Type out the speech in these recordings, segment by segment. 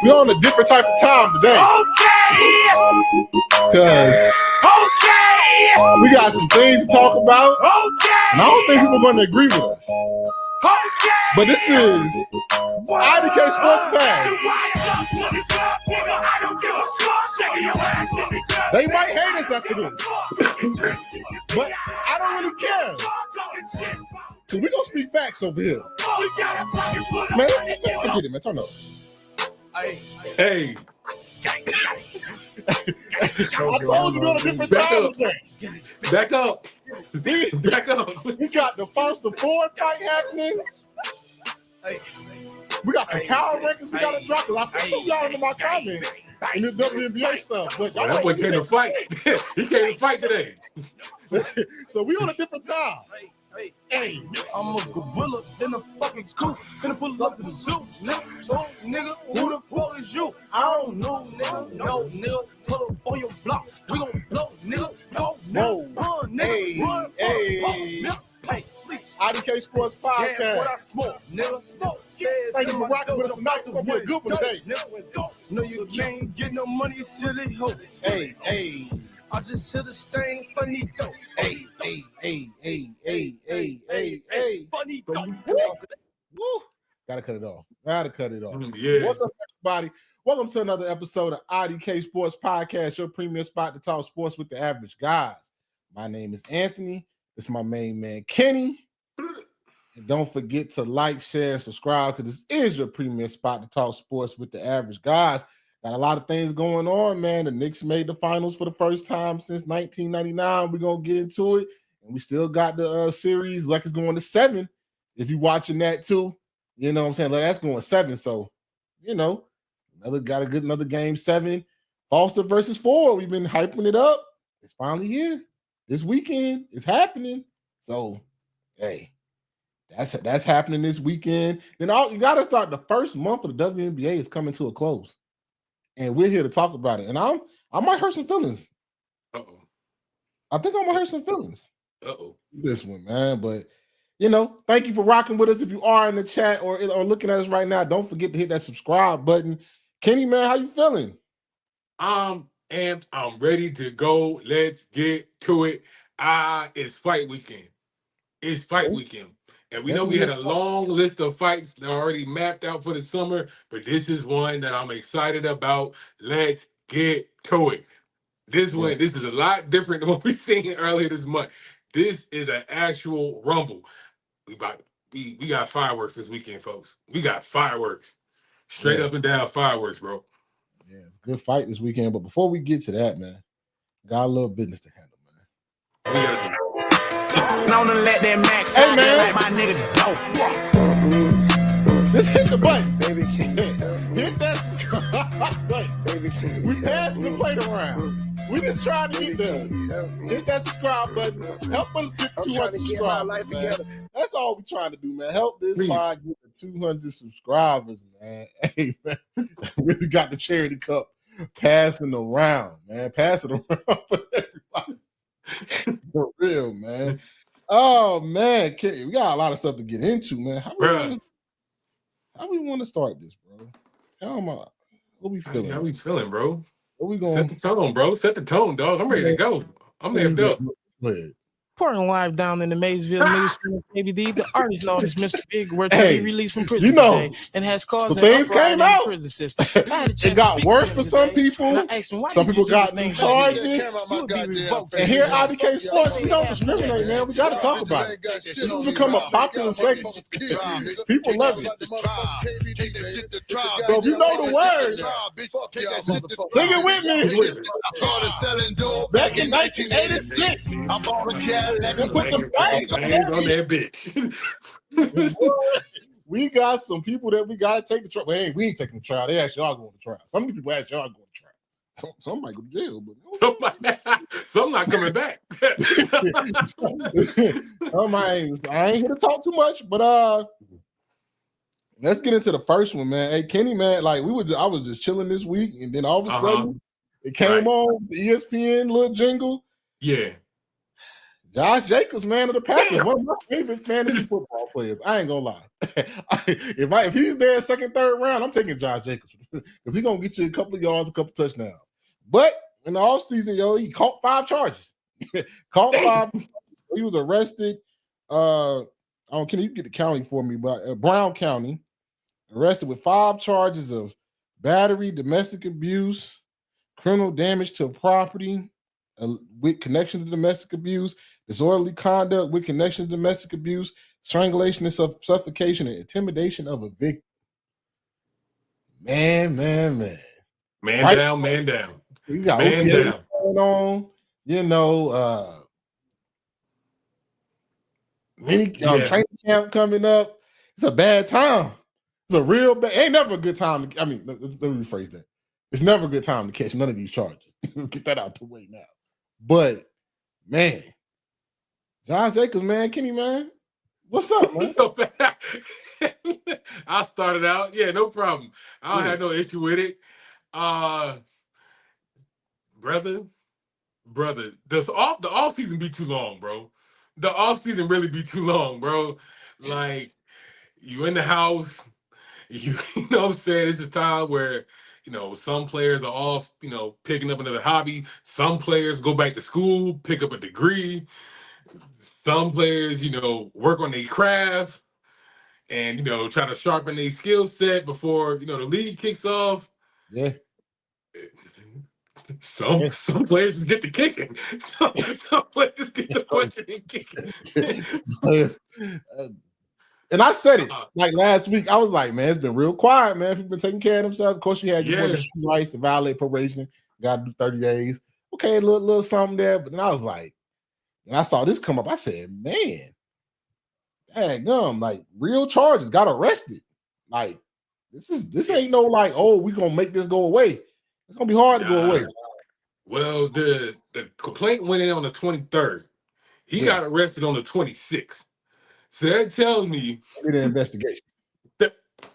We on a different type of time today. Okay. Cause we got some things to talk about. And I don't think people are going to agree with us. But this is IDK Sports Pad. They might hate us after this. But I don't really care. Cause we gonna speak facts over here. Man, forget it, man. Turn up. Hey. I told you we're on a different time today. Back up. Back up. We got the Foster Ford fight happening. We got some power rankings we gotta drop. I see some of y'all in my comments in this WNBA stuff. But y'all That boy came to fight. He came to fight today. So we on a different time. Hey, I'm a gorilla in a fucking scoop. Gonna pull up the suits, nigga. So, nigga, who the fuck is you? I don't know, nigga. No, nigga. Pull up on your blocks. We gon' blow, nigga. Go, nigga. Run, nigga. Run, hey. IDK Sports Podcast. That's what I smoke, nigga. Smoke. Thank you for rocking with us tonight. It's gonna be a good one today. No, you can't get no money, silly hoe. Hey. I just hit a stain, funny dope. Hey. Funny dope. Woo. Gotta cut it off. Yeah. What's up, everybody? Welcome to another episode of IDK Sports Podcast, your premier spot to talk sports with the average guys. My name is Anthony. It's my main man, Kenny. And don't forget to like, share, and subscribe because this is your premier spot to talk sports with the average guys. Got a lot of things going on, man. The Knicks made the finals for the first time since 1999. We're going to get into it. And we still got the series like it's going to 7. If you're watching that too, you know what I'm saying? Like, that's going 7. So, you know, another game 7. Foster versus Ford. We've been hyping it up. It's finally here. This weekend. It's happening. So, hey, that's happening this weekend. Then you got to start the first month of the WNBA is coming to a close. And we're here to talk about it. And I might hurt some feelings. Uh-oh. I think I might hurt some feelings. Uh-oh. This one, man. But, you know, thank you for rocking with us. If you are in the chat or looking at us right now, don't forget to hit that subscribe button. Kenny, man, how you feeling? I'm amped. I'm ready to go. Let's get to it. It's fight weekend. It's fight weekend. And we know we had a long list of fights that are already mapped out for the summer, but this is one that I'm excited about. Let's get to it. This is a lot different than what we seen earlier this month. This is an actual rumble. We got fireworks this weekend, folks. We got fireworks. Straight up and down fireworks, bro. Yeah, it's a good fight this weekend. But before we get to that, man, got a little business to handle, man. What we gotta do? Let that Mac hey, man. Like my nigga dope. Just hit the button. Baby, hit that subscribe button. Baby, we passed the plate around. We just trying to get there. Hit that subscribe button. Help us get to 200 subscribers, man. That's all we're trying to do, man. Help this pod get to 200 subscribers, man. Hey, man. We got the charity cup passing around, man. Pass it around for everybody. For real, man. Oh, man. We got a lot of stuff to get into, man. How we want to start this, bro? What we feeling? How we feeling, bro? What we going? Set the tone, bro. Set the tone, dog. I'm ready to go. I'm amped up. Go ahead. Reporting live down in the Maysville News Center, KBD, the artist known as Mr. Big were to be released from prison today and has caused the things came out. The prison system. It got worse for some people. Some people got new charges. And here at IDK Sports, we don't discriminate, man. We got to talk about it. This has become a popular segment. People love it. So if you know the words, sing it with me. Back in 1986. And put the bangs on that bitch. We got some people that we got to take the trial. Well, we ain't taking the trial. They actually are going to trial. Some people actually are going to trial. Some might go to jail, but some not coming back. I ain't here to talk too much, but let's get into the first one, man. Hey, Kenny, man, like I was just chilling this week, and then all of a sudden it came on the ESPN little jingle. Yeah. Josh Jacobs, man of the Packers, one of my favorite fantasy football players. I ain't gonna lie. If he's there second, third round, I'm taking Josh Jacobs because he's gonna get you a couple of yards, a couple touchdowns. But in the offseason, he caught 5 charges. Caught 5. He was arrested. Can you get the county for me? But Brown County, arrested with 5 charges of battery, domestic abuse, criminal damage to property with connection to domestic abuse, disorderly conduct with connection to domestic abuse, strangulation and suffocation, and intimidation of a victim. Man. Man right? Down, man down. You got OTA going on, training camp coming up. It's a bad time. It's a real bad. Ain't never a good time. Let me rephrase that. It's never a good time to catch none of these charges. Get that out the way now. But man, Josh Jacobs, man, Kenny, man, what's up, man? I started out, no problem. I don't have no issue with it. Brother, the off season be too long, bro. The off season really be too long, bro. Like, you in the house, you know what I'm saying? This is time where, some players are off, picking up another hobby. Some players go back to school, pick up a degree. Some players, work on their craft and, try to sharpen their skill set before, the league kicks off. Yeah. Some players just get the kicking. Some players get the punching and kicking. And I said it like last week. I was like, man, it's been real quiet, man. People been taking care of themselves. Of course, you had your rights to violate probation. Got to do 30 days. Okay, a little something there. But then I was like, and I saw this come up. I said, man, daggum, like real charges, got arrested. Like this ain't no like, oh, we gonna make this go away. It's gonna be hard to go away. Well, the complaint went in on the 23rd. He got arrested on the 26th. So that tells me did an investigation.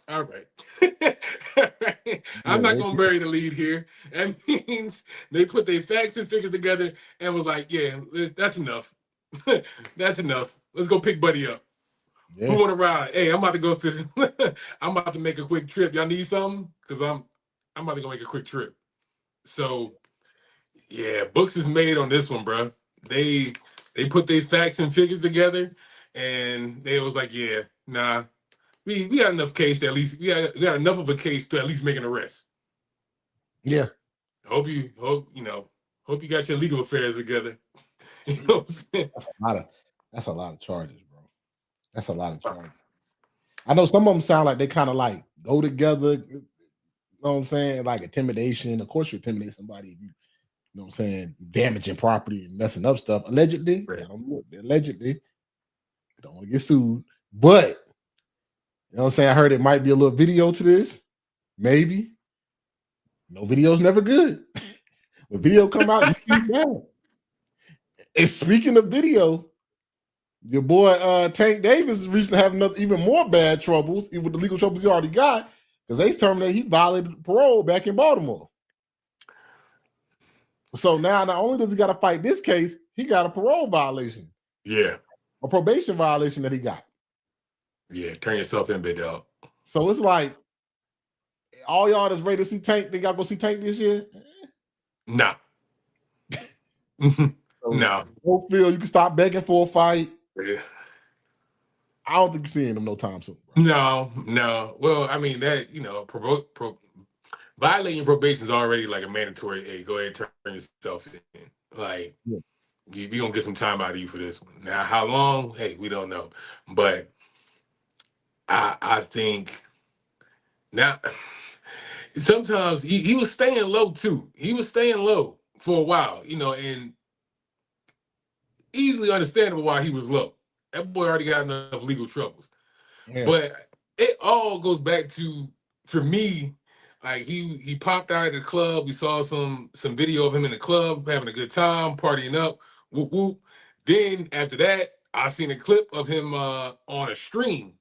All right. I'm not gonna bury the lead here. That means they put their facts and figures together and was like, yeah, that's enough. That's enough. Let's go pick Buddy up. Yeah. Who want to ride? Hey, I'm about to go to I'm about to make a quick trip. Y'all need something? Because I'm about to go make a quick trip. So yeah, books is made on this one, bro. They put their facts and figures together, and they was like, yeah, nah, we got enough case to at least we got enough of a case to at least make an arrest. Yeah. Hope you got your legal affairs together. You know what I'm saying? That's a lot of charges, bro. That's a lot of charges. I know some of them sound like they kind of like go together. You know what I'm saying? Like intimidation. Of course, you intimidate somebody if you know what I'm saying, damaging property and messing up stuff. Allegedly. Right. I don't know. Allegedly. Don't want to get sued. But you know what I'm saying? I heard it might be a little video to this. Maybe. No video's never good. When video come out, you keep bad. And speaking of video, your boy Tank Davis is reaching to have even more bad troubles with the legal troubles he already got because they terminated he violated parole back in Baltimore. So now not only does he got to fight this case, he got a parole violation. Yeah. A probation violation that he got. Yeah, turn yourself in, big dog. So it's like all y'all that's ready to see Tank, they gotta go see Tank this year? Nah. No. Don't feel you can stop begging for a fight. Yeah. I don't think you're seeing him no time soon. Bro. No. Well, I mean that, violating probation is already like a mandatory. Hey, go ahead and turn yourself in. Like, we gonna get some time out of you for this one. Now, how long? Hey, we don't know. But I think now sometimes he was staying low too. He was staying low for a while, and easily understandable why he was low. That boy already got enough legal troubles. Yeah. But it all goes back to, for me, like he popped out of the club. We saw some video of him in the club having a good time, partying up, whoop whoop. Then after that, I seen a clip of him on a stream.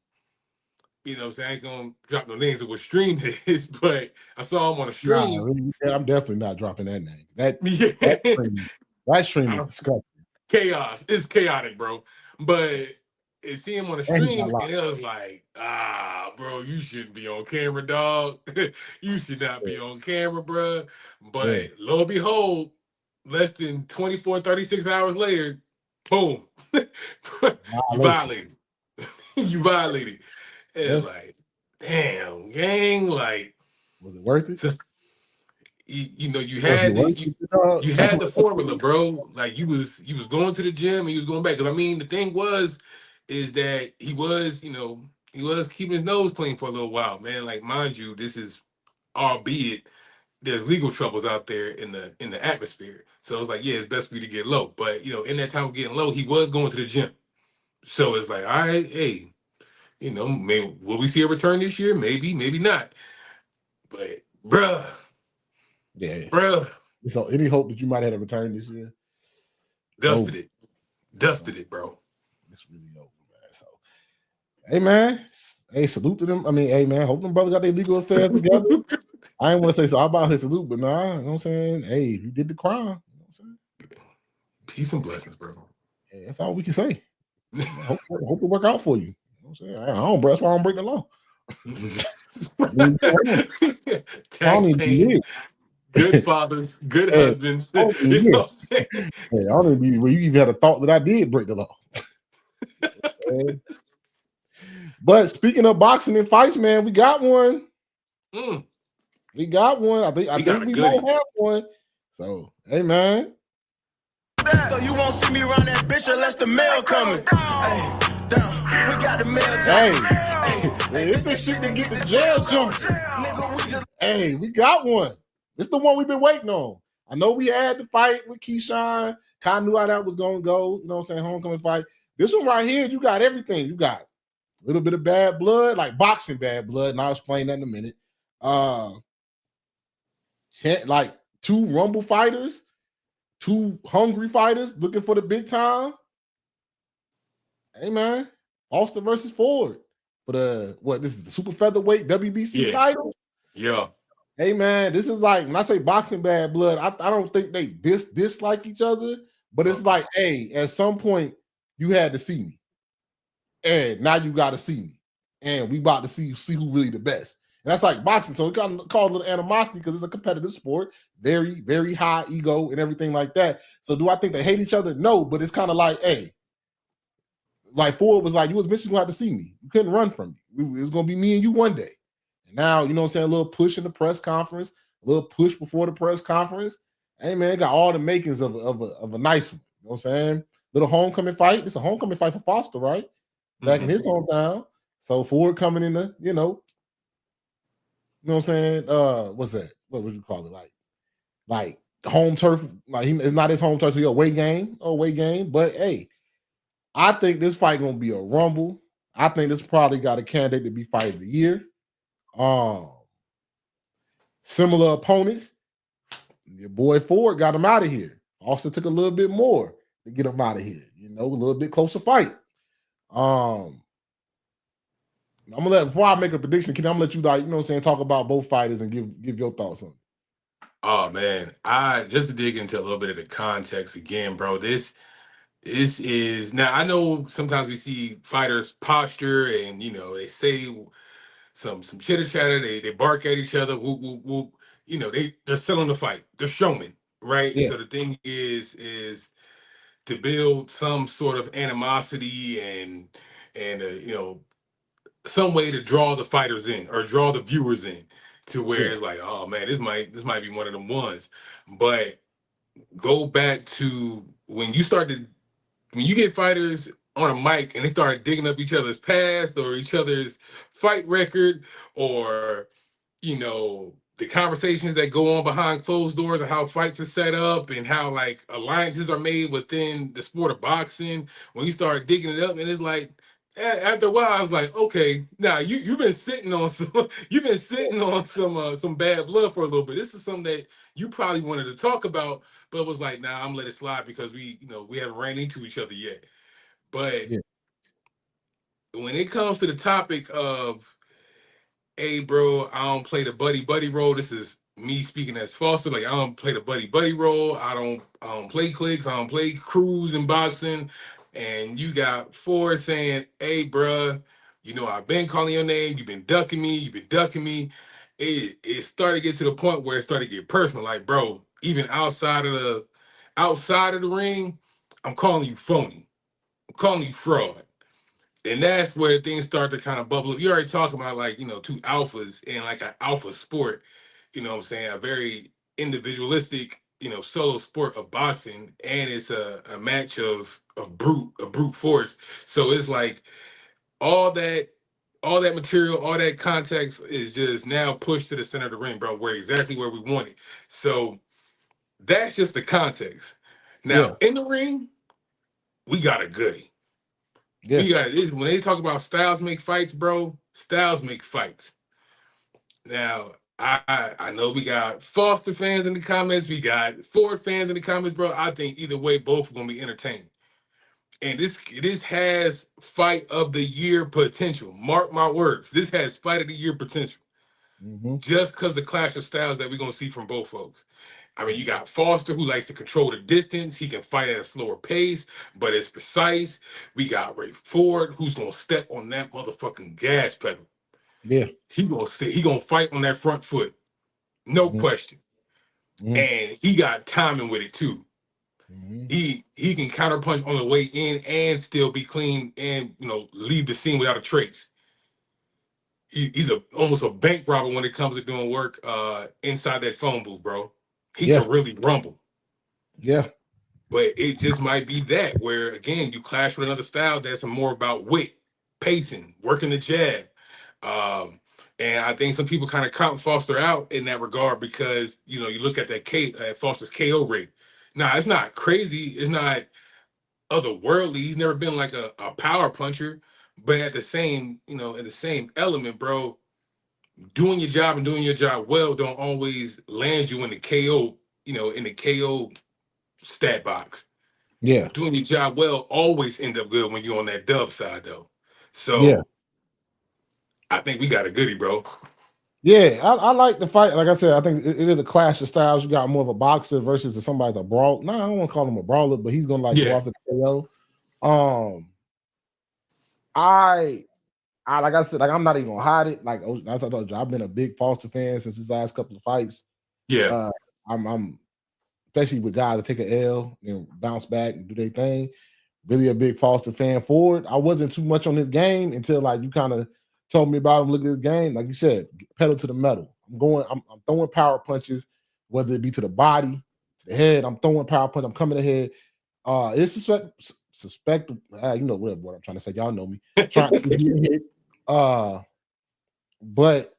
You know what I'm saying? I ain't gonna drop no names of what stream it is, but I saw him on a stream. I'm definitely not dropping that name. That stream is disgusting. chaos. It's chaotic, bro. But see him on the And he got stream, locked. and it was like, bro, you shouldn't be on camera, dog. You should not be on camera, bro. But lo and behold, less than 24, 36 hours later, boom, you violated. You violated. And like, damn, gang, like, was it worth it? so, you know, you Was it had worth it, dog? you had the formula, bro. Like you was going to the gym and he was going back. Because I mean, the thing is that he was, you know, he was keeping his nose clean for a little while, man. Like, mind you, this is albeit there's legal troubles out there in the atmosphere. So it's like, yeah, it's best for you to get low. But you know, in that time of getting low, he was going to the gym. So it's like, all right, hey, you know, maybe will we see a return this year? Maybe, maybe not. But bruh. So any hope that you might have a return this year? Dusted it, bro. It's really over, man. So, hey, man. Hey, salute to them. I mean, hey, man, hope them brothers got their legal affairs together. I ain't want to say so about his salute, but nah, you know what I'm saying? Hey, you did the crime. You know what I'm saying? Peace and blessings, bro. Yeah, that's all we can say. hope it work out for you. You know what I'm saying? I don't, bro. That's why I don't break the law. Tax paying, good fathers, good husbands. You know what I'm saying? Hey, I don't even be where you even had a thought that I did break the law. But speaking of boxing and fights, man, we got one. We got one. I think we might have one. So, hey, man. So you won't see me around that bitch unless the mail coming. Hey, damn, we got the mail. Hey, it's the shit that get the jail jumping. Hey, we got one. It's the one we've been waiting on. I know we had the fight with Keyshawn. Kind of knew how that was going to go. You know what I'm saying? Homecoming fight. This one right here, you got everything. You got a little bit of bad blood, like boxing bad blood, and I'll explain that in a minute. Like 2 Rumble fighters, 2 hungry fighters looking for the big time. Hey, man. Austin versus Ford for this is the super featherweight WBC title. Yeah. Hey, man, this is like, when I say boxing bad blood, I don't think they dislike each other, but it's like, hey, at some point, you had to see me. And now you got to see me. And we about to see who really the best. And that's like boxing. So we kind of call it a little animosity because it's a competitive sport. Very, very high ego and everything like that. So do I think they hate each other? No, but it's kind of like, hey, like Ford was like, you was eventually going to have to see me. You couldn't run from me. It was going to be me and you one day. And now, you know what I'm saying, a little push in the press conference, a little push before the press conference. Hey, man, got all the makings of a nice one. You know what I'm saying? Little homecoming fight. It's a homecoming fight for Foster, right? Back in his hometown. So Ford coming in the, you know what I'm saying? What's that? What would you call it? Like home turf. Like it's not his home turf, so away game. But hey, I think this fight gonna be a rumble. I think this probably got a candidate to be fight of the year. Similar opponents. Your boy Ford got him out of here. Also took a little bit more to get him out of here. You know, a little bit closer fight. I'm gonna let before I make a prediction, Kenny, I'm gonna let you like, you know what I'm saying, talk about both fighters and give your thoughts on it. Oh man, I just to dig into a little bit of the context again, bro. This is now I know sometimes we see fighters posture and you know they say some chitter chatter, they bark at each other, whoop whoop whoop. You know they're selling the fight, they're showmen, right? Yeah. So the thing is to build some sort of animosity and you know some way to draw the fighters in or draw the viewers in to where it's like, oh man, this might be one of them ones. But go back to when you get fighters on a mic and they start digging up each other's past or each other's fight record or you know the conversations that go on behind closed doors of how fights are set up and how like alliances are made within the sport of boxing. When you start digging it up and it's like after a while I was like, okay, now you've been sitting on some bad blood for a little bit. This is something that you probably wanted to talk about, but it was like, nah, I'm gonna let it slide because we haven't ran into each other yet. But when it comes to the topic of, hey, bro, I don't play the buddy role. This is me speaking as Foster, like I don't play the buddy role. I don't play clicks. I don't play crews in boxing. And you got Ford saying, "Hey, bruh, you know I've been calling your name. You've been ducking me. You've been ducking me." It started to get to the point where it started to get personal. Like, bro, even outside of the ring, I'm calling you phony. I'm calling you fraud. And that's where things start to kind of bubble up. You already talked about, like, two alphas in like an alpha sport, you know what I'm saying? A very individualistic, solo sport of boxing. And it's a match of brute force. So it's like all that material, all that context is just now pushed to the center of the ring, bro. We're exactly where we want it. So that's just the context. Yeah. Now in the ring, we got a goodie. Yeah. We got this. When they talk about styles make fights, bro, styles make fights. Now, I know we got Foster fans in the comments, we got Ford fans in the comments, bro. I think either way, both are gonna be entertained. And this has fight of the year potential. Mark my words. This has fight of the year potential. Just because the clash of styles that we're gonna see from both folks. I mean, you got Foster, who likes to control the distance. He can fight at a slower pace, but it's precise. We got Ray Ford, who's gonna step on that motherfucking gas pedal. Yeah. He gonna fight on that front foot, no question. And he got timing with it too. He can counterpunch on the way in and still be clean and leave the scene without a trace. He's almost a bank robber when it comes to doing work inside that phone booth, bro. He can really rumble. Yeah. But it just might be that where, again, you clash with another style that's more about wit, pacing, working the jab. And I think some people kind of count Foster out in that regard because, you look at that Foster's KO rate. Now, it's not crazy. It's not otherworldly. He's never been like a power puncher. But at the same, in the same element, bro, doing your job and doing your job well don't always land you in the KO, in the KO stat box. Yeah. Doing your job well always end up good when you're on that dub side, though. So I think we got a goodie, bro. Yeah, I like the fight. Like I said, I think it is a clash of styles. You got more of a boxer versus somebody's a brawl. No, I don't want to call him a brawler, but he's gonna go after the KO. I like I said, like I'm not even gonna hide it. Like I told you, I've been a big Foster fan since his last couple of fights. Yeah, I'm especially with guys that take an L and bounce back and do their thing. Really a big Foster fan. Forward, I wasn't too much on his game until like you kind of told me about him. Look at his game, like you said, pedal to the metal. I'm throwing power punches, whether it be to the body, to the head. I'm throwing power punch. I'm coming ahead. It's suspect. You know what I'm trying to say. Y'all know me. Trying to get hit. But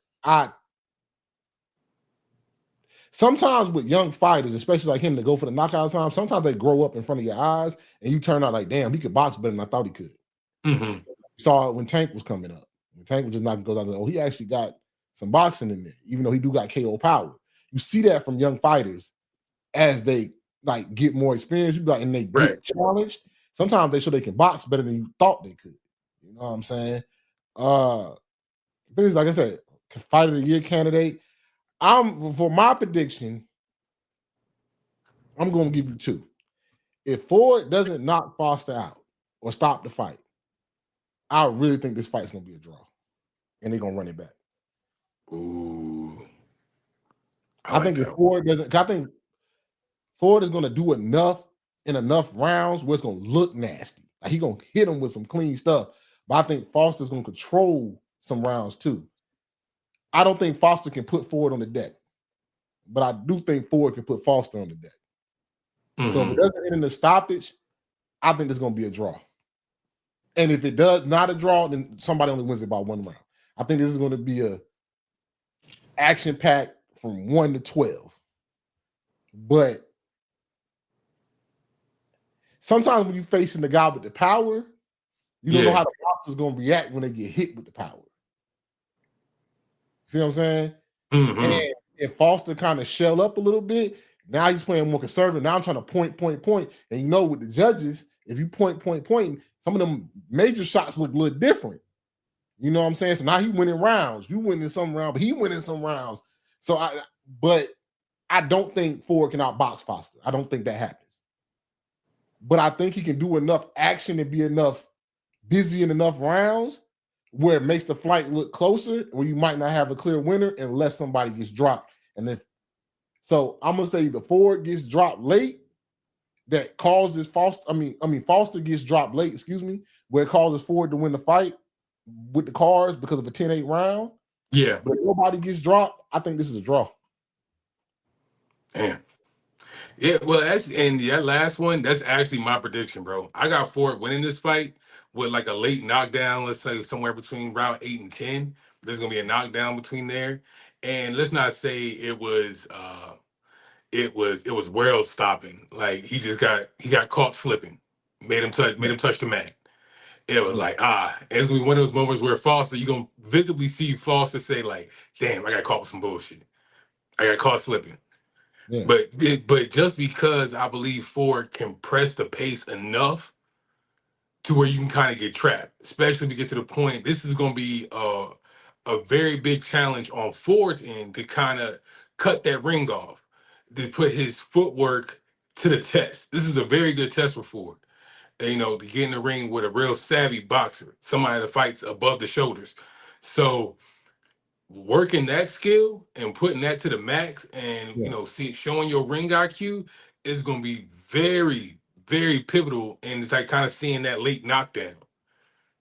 sometimes with young fighters, especially like him, to go for the knockout time, sometimes they grow up in front of your eyes and you turn out like, damn, he could box better than I thought he could. Saw it when Tank was coming up. When Tank was just knocking goes out, oh, he actually got some boxing in there, even though he do got KO power. You see that from young fighters as they like get more experience, and they get challenged. Sometimes they show they can box better than you thought they could. You know what I'm saying? Things like I said, fight of the year candidate. For my prediction, I'm going to give you two. If Ford doesn't knock Foster out or stop the fight, I really think this fight's going to be a draw, and they're going to run it back. Ooh, I think if Ford doesn't, I think Ford is going to do enough in enough rounds where it's going to look nasty. Like he's going to hit him with some clean stuff, but I think Foster's going to control some rounds too. I don't think Foster can put Ford on the deck, but I do think Ford can put Foster on the deck. So if it doesn't end in the stoppage, I think it's going to be a draw. And if it does not a draw, then somebody only wins it by one round. I think this is going to be a action pack from 1 to 12. But sometimes when you're facing the guy with the power, you don't know how the boxer's going to react when they get hit with the power. See what I'm saying? And if Foster kind of shell up a little bit, now he's playing more conservative. Now I'm trying to point. And with the judges, if you point, some of them major shots look a little different. You know what I'm saying? So now he winning rounds. You winning some rounds, but he winning some rounds. But I don't think Ford can outbox Foster. I don't think that happens. But I think he can do enough action and be enough busy in enough rounds where it makes the fight look closer, where you might not have a clear winner unless somebody gets dropped. So I'm gonna say the Ford gets dropped late, that causes Foster. Foster gets dropped late, where it causes Ford to win the fight with the cars because of a 10-8 round. Yeah. But if nobody gets dropped, I think this is a draw. Damn. Yeah, well, that last one, that's actually my prediction, bro. I got Ford winning this fight with like a late knockdown, let's say somewhere between round 8 and 10. There's gonna be a knockdown between there. And let's not say it was world stopping. Like he got caught slipping, made him touch the mat. It was like, it's gonna be one of those moments where Foster, you're gonna visibly see Foster say, like, damn, I got caught with some bullshit. I got caught slipping. Yeah. But just because I believe Ford can press the pace enough to where you can kind of get trapped, especially if we get to the point, this is gonna be a very big challenge on Ford's end to kind of cut that ring off, to put his footwork to the test. This is a very good test for Ford. You know, to get in the ring with a real savvy boxer, somebody that fights above the shoulders. So working that skill and putting that to the max and, showing your ring IQ is going to be very, very pivotal. And it's like kind of seeing that late knockdown.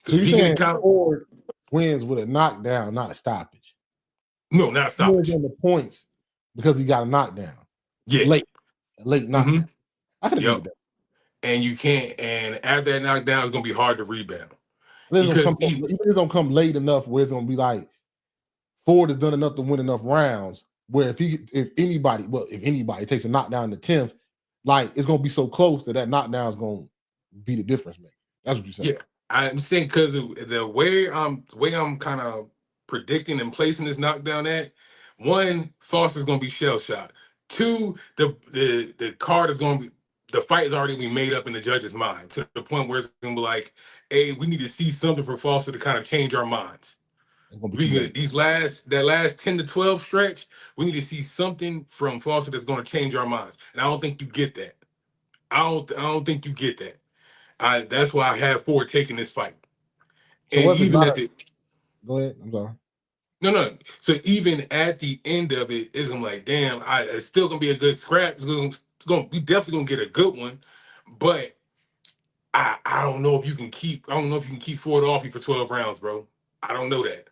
So you're saying Ford wins with a knockdown, not a stoppage? No, not a stoppage. He wins on the points because he got a knockdown. Yeah. Late knockdown. I could agree with that. And you can't, and after that knockdown, it's gonna be hard to rebound. It's gonna come late enough where it's gonna be like Ford has done enough to win enough rounds. Where if anybody takes a knockdown in the 10th, like it's gonna be so close that knockdown is gonna be the difference maker. That's what you're saying. Yeah, I'm saying because the way I'm kind of predicting and placing this knockdown at, one, Foster's gonna be shell shocked. Two, the card is gonna be. The fight is already been made up in the judge's mind to the point where it's gonna be like, hey, we need to see something from Foster to kind of change our minds. That last 10 to 12 stretch, we need to see something from Foster that's gonna change our minds. And I don't think you get that. I don't think you get that. That's why I have Ford taking this fight. So and even at the go ahead, I'm sorry. No. So even at the end of it, it's gonna be like, damn, it's still gonna be a good scrap. We definitely gonna get a good one, but I don't know if you can keep Ford off you for 12 rounds, bro. I don't know that.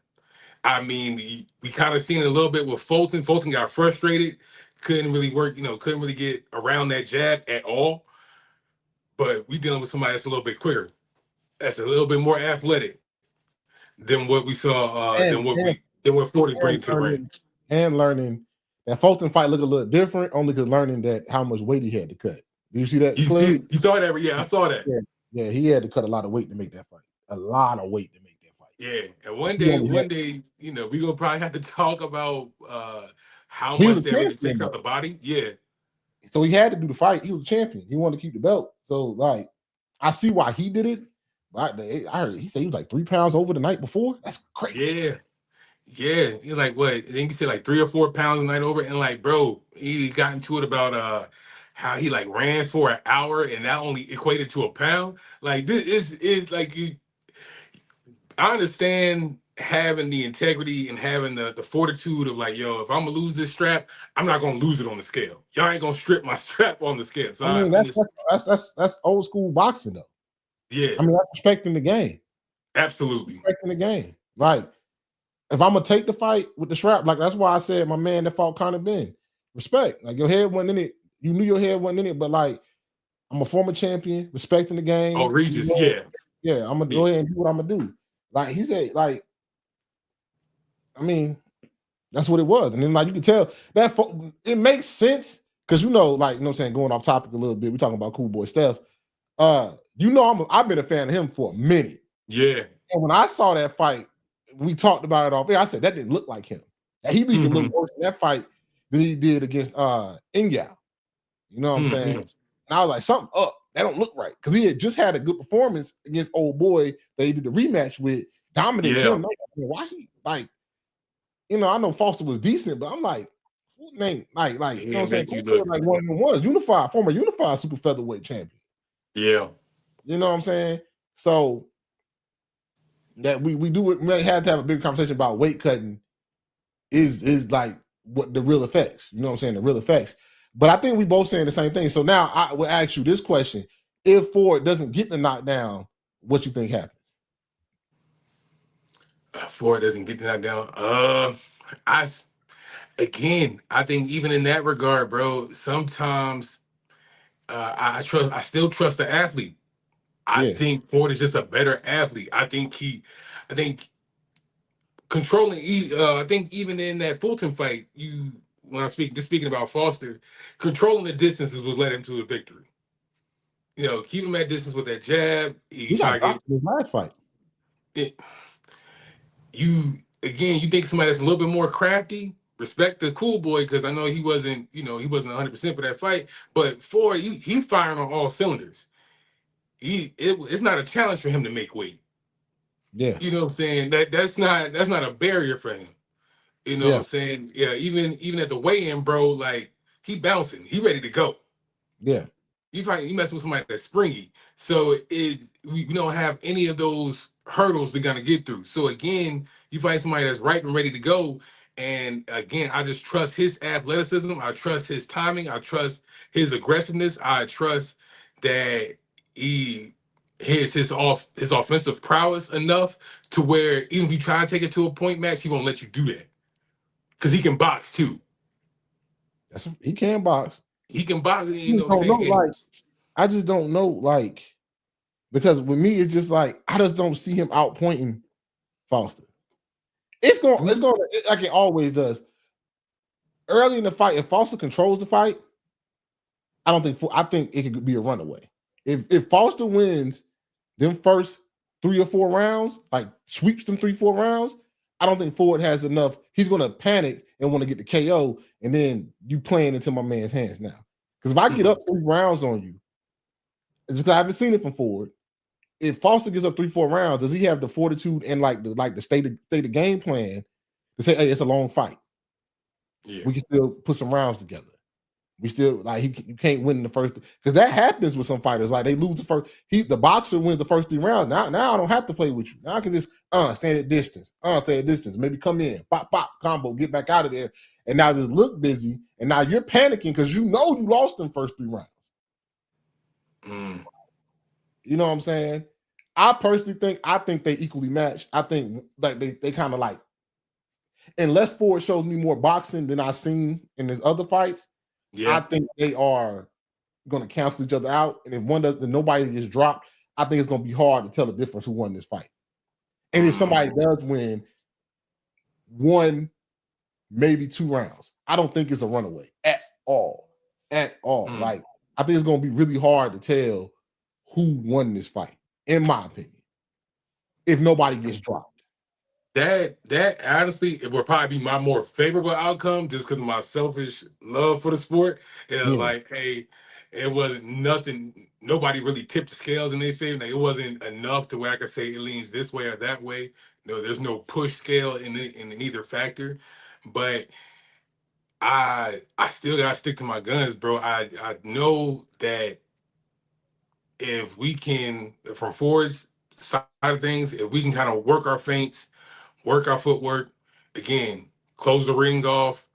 I mean, we kind of seen it a little bit with Fulton. Fulton got frustrated, couldn't really work, couldn't really get around that jab at all. But we dealing with somebody that's a little bit quicker, that's a little bit more athletic than what we saw, than what Ford is bringing to the ring. And learning that Fulton fight looked a little different, only because learning that how much weight he had to cut. Did you see that? You saw that? Yeah, I saw that. Yeah, he had to cut a lot of weight to make that fight. A lot of weight to make that fight. Yeah, and one day, we're gonna probably have to talk about how much that really takes out the body. Yeah. So he had to do the fight. He was a champion. He wanted to keep the belt. So like, I see why he did it. But I heard he said he was like 3 pounds over the night before. That's crazy. Yeah. You're like what? I think you said like 3 or 4 pounds the night over, and like, bro, he got into it about how he like ran for an hour and that only equated to a pound. Like this is like I understand having the integrity and having the fortitude of like, yo, if I'm gonna lose this strap, I'm not gonna lose it on the scale. Y'all ain't gonna strip my strap on the scale. So I mean, that's old school boxing though. Yeah, I mean, that's respecting the game. Absolutely respecting the game. Like, if I'm gonna take the fight with the strap, like that's why I said my man that fought Conor Ben. Respect. Like your head wasn't in it. You knew your head wasn't in it, but like I'm a former champion, respecting the game. Oh, Regis, yeah. I'm gonna go ahead and do what I'm gonna do. Like he said, like, I mean, that's what it was. And then like you can tell that it makes sense because like, you know what I'm saying, going off topic a little bit, we're talking about Cool Boy Steph. I've been a fan of him for a minute. Yeah. And when I saw that fight, we talked about it off there. I said that didn't look like him. He even looked worse in that fight than he did against Wnba. You know what I'm saying? And I was like, something up. That don't look right. Because he had just had a good performance against old boy that he did the rematch with, dominated him. Like, why he like, I know Foster was decent, but I'm like, Name like you know what I'm saying? Make you look like one of them was unified, former unified super featherweight champion. Yeah. You know what I'm saying? So that we had to have a big conversation about weight cutting is like what the real effects. You know what I'm saying? The real effects. But I think we both saying the same thing. So now I will ask you this question: if Ford doesn't get the knockdown, what you think happens? Ford doesn't get the knockdown. I think even in that regard, bro, sometimes I still trust the athlete. I think Ford is just a better athlete. I think controlling. I think even in that Fulton fight, speaking about Foster, controlling the distances was led him to a victory. You know, keep him at distance with that jab. He tried to get his last fight. You think somebody that's a little bit more crafty. Respect the cool boy, because I know he wasn't 100% for that fight. But Ford, he's firing on all cylinders. It's not a challenge for him to make weight. Yeah. You know what I'm saying? That's not a barrier for him. You know what I'm saying? Yeah, even at the weigh-in, bro, like he bouncing, he ready to go. Yeah. You messing with somebody that's springy. So we don't have any of those hurdles they're gonna get through. So again, you find somebody that's ripe and ready to go. And again, I just trust his athleticism. I trust his timing. I trust his aggressiveness. I trust that he his offensive prowess enough to where even if you try to take it to a point match, he won't let you do that. Because he can box too. He can box. He can box, you know what I'm saying? Like, I just don't know, like, because with me, it's just like I just don't see him outpointing Foster. It's going like it always does. Early in the fight, if Foster controls the fight, I think it could be a runaway. If Foster wins them first 3 or 4 rounds, like sweeps them 3-4 rounds, I don't think Ford has enough. He's going to panic and want to get the KO, and then you playing into my man's hands now. Because if I get up 3 rounds on you, it's because I haven't seen it from Ford. If Foster gets up 3-4 rounds, does he have the fortitude and the state of game plan to say, "Hey, it's a long fight. Yeah. We can still put some rounds together. We still you can't win in the first," because that happens with some fighters. Like they lose the first. The boxer wins the first 3 rounds. Now I don't have to play with you. Now I can just stand at distance. Stay at distance. Maybe come in, pop, combo, get back out of there, and now just look busy. And now you're panicking because you know you lost them first 3 rounds. You know what I'm saying? I personally think they equally matched. I think like they kind of like, unless Ford shows me more boxing than I've seen in his other fights. Yeah. I think they are going to cancel each other out. And if one does, then nobody gets dropped. I think it's going to be hard to tell the difference who won this fight. And if somebody does win 1, maybe 2 rounds, I don't think it's a runaway at all. Like, I think it's going to be really hard to tell who won this fight, in my opinion, if nobody gets dropped. That honestly, it would probably be my more favorable outcome, just because of my selfish love for the sport. It was like, hey, it wasn't nothing. Nobody really tipped the scales in their favor. Like, it wasn't enough to where I could say it leans this way or that way. No, there's no push scale in either factor. But I still gotta stick to my guns, bro. I know that if we can, from Ford's side of things, if we can kind of work our feints, work our footwork, again, close the ring off,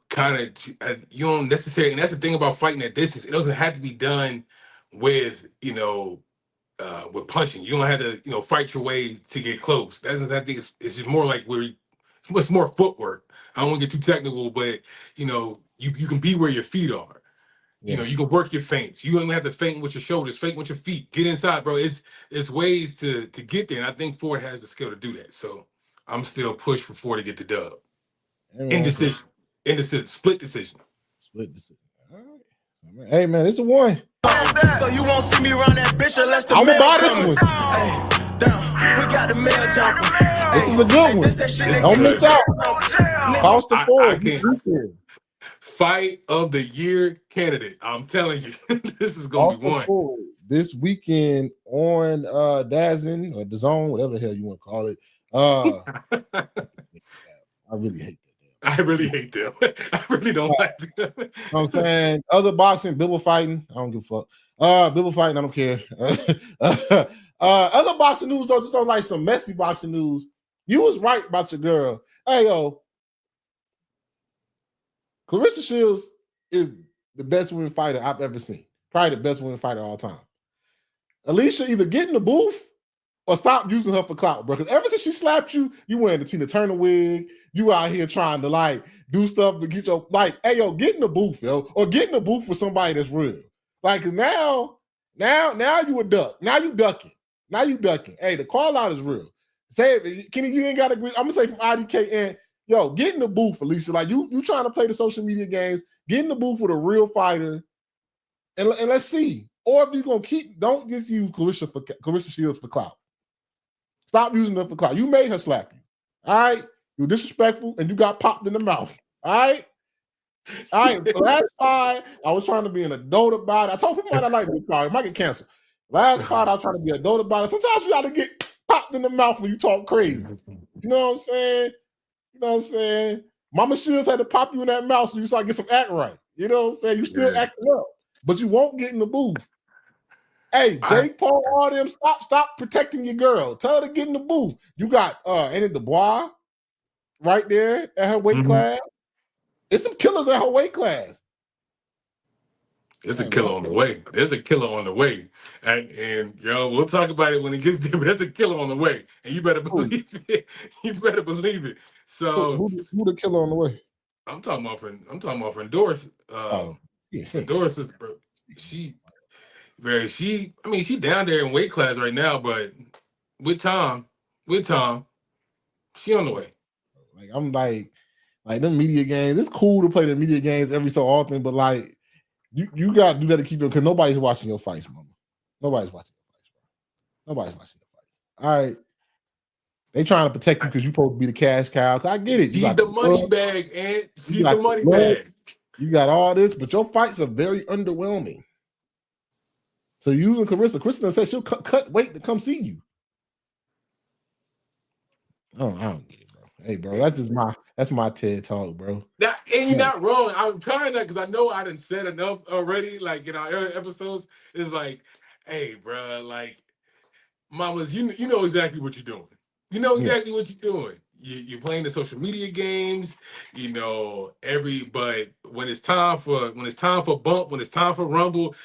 kind of, you don't necessarily, and that's the thing about fighting at distance. It doesn't have to be done with, with punching. You don't have to, fight your way to get close. I think it's just more like it's more footwork. I don't want to get too technical, but, you can be where your feet are. Yeah. You can work your feints. You don't have to feint with your shoulders, feint with your feet. Get inside, bro. It's ways to get there, and I think Ford has the skill to do that. So I'm still pushed for Ford to get the dub. Indecision. Split decision. All right. Hey man, it's a 1. So you won't see me around that bitch unless the I'm gonna buy this coming. one. Hey, damn, we got the mail jumping. This is a good one. Don't miss out. Foster Ford. Fight of the year candidate. I'm telling you, this is gonna be one. Ford. This weekend on DAZN or DAZN, whatever the hell you want to call it. I really hate that damn I really hate them. I really don't like them. You know what I'm saying? Other boxing, Bible fighting, I don't give a fuck. Bible fighting, I don't care. Other boxing news, though, just on like some messy boxing news. You was right about your girl. Hey, yo, Clarissa Shields is the best women fighter I've ever seen. Probably the best women fighter of all time. Alicia, either get in the booth or stop using her for clout, bro. Because ever since she slapped you, you wearing the Tina Turner wig. You out here trying to like do stuff to get your like, hey yo, get in the booth, yo, or get in the booth for somebody that's real. Like now you a duck. Now you ducking. Hey, the call out is real. Say it, Kenny. You ain't got to agree. I'm gonna say from IDK and yo, get in the booth, Alicia. Like you trying to play the social media games. Get in the booth with a real fighter, and let's see. Or if you're gonna don't just use Clarissa Shields for clout. Stop using her for clout. You made her slap you. All right. You were disrespectful and you got popped in the mouth. All right. Last time I was trying to be an adult about it. I told people I like this part. It might get canceled. Last part I was trying to be an adult about it. Sometimes you got to get popped in the mouth when you talk crazy. You know what I'm saying? Mama Shields had to pop you in that mouth so you start to get some act right. You know what I'm saying? You still acting up, but you won't get in the booth. Hey, Jake Paul, all them, stop protecting your girl. Tell her to get in the booth. You got Annie Dubois right there at her weight class. It's some killers at her weight class. There's a killer on the way. And yo, we'll talk about it when it gets there, but there's a killer on the way. And you better believe it. So who the killer on the way? I'm talking about for Doris. Doris is she down there in weight class right now, but with time, she on the way. Like I'm like them media games. It's cool to play the media games every so often, but like you got to do that to keep it because nobody's watching your fights, mama. Nobody's watching your fights, bro. Nobody's watching your fights. All right. They trying to protect you because you're supposed to be the cash cow. I get it. She's the money bag, and she's the money bag. You got all this, but your fights are very underwhelming. So using Clarissa said she'll cut weight to come see you. I don't get it, bro. Hey, bro, that's my TED talk, bro. And you're not wrong. I'm trying that because I know I done said enough already. Like in our earlier episodes, it's like, hey, bro, like, mamas, you know exactly what you're doing. You know exactly what you're doing. You're playing the social media games, but when it's time for bump, when it's time for rumble,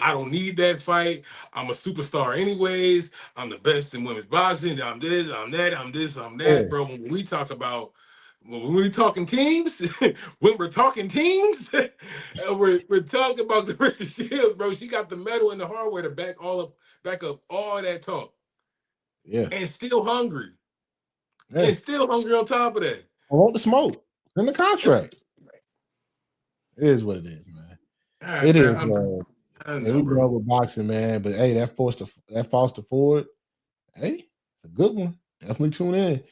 I don't need that fight. I'm a superstar anyways. I'm the best in women's boxing. I'm this, I'm that, I'm this, I'm that, bro. When we talking teams, we're talking about Clarissa Shields, bro. She got the medal and the hardware to back up all that talk. Yeah. And still hungry. Yeah. And still hungry on top of that. I want the smoke. It's in the contract. It is what it is, man. Right, it is, man. We know with boxing, man. But hey, that Foster Ford, hey, it's a good one. Definitely tune in.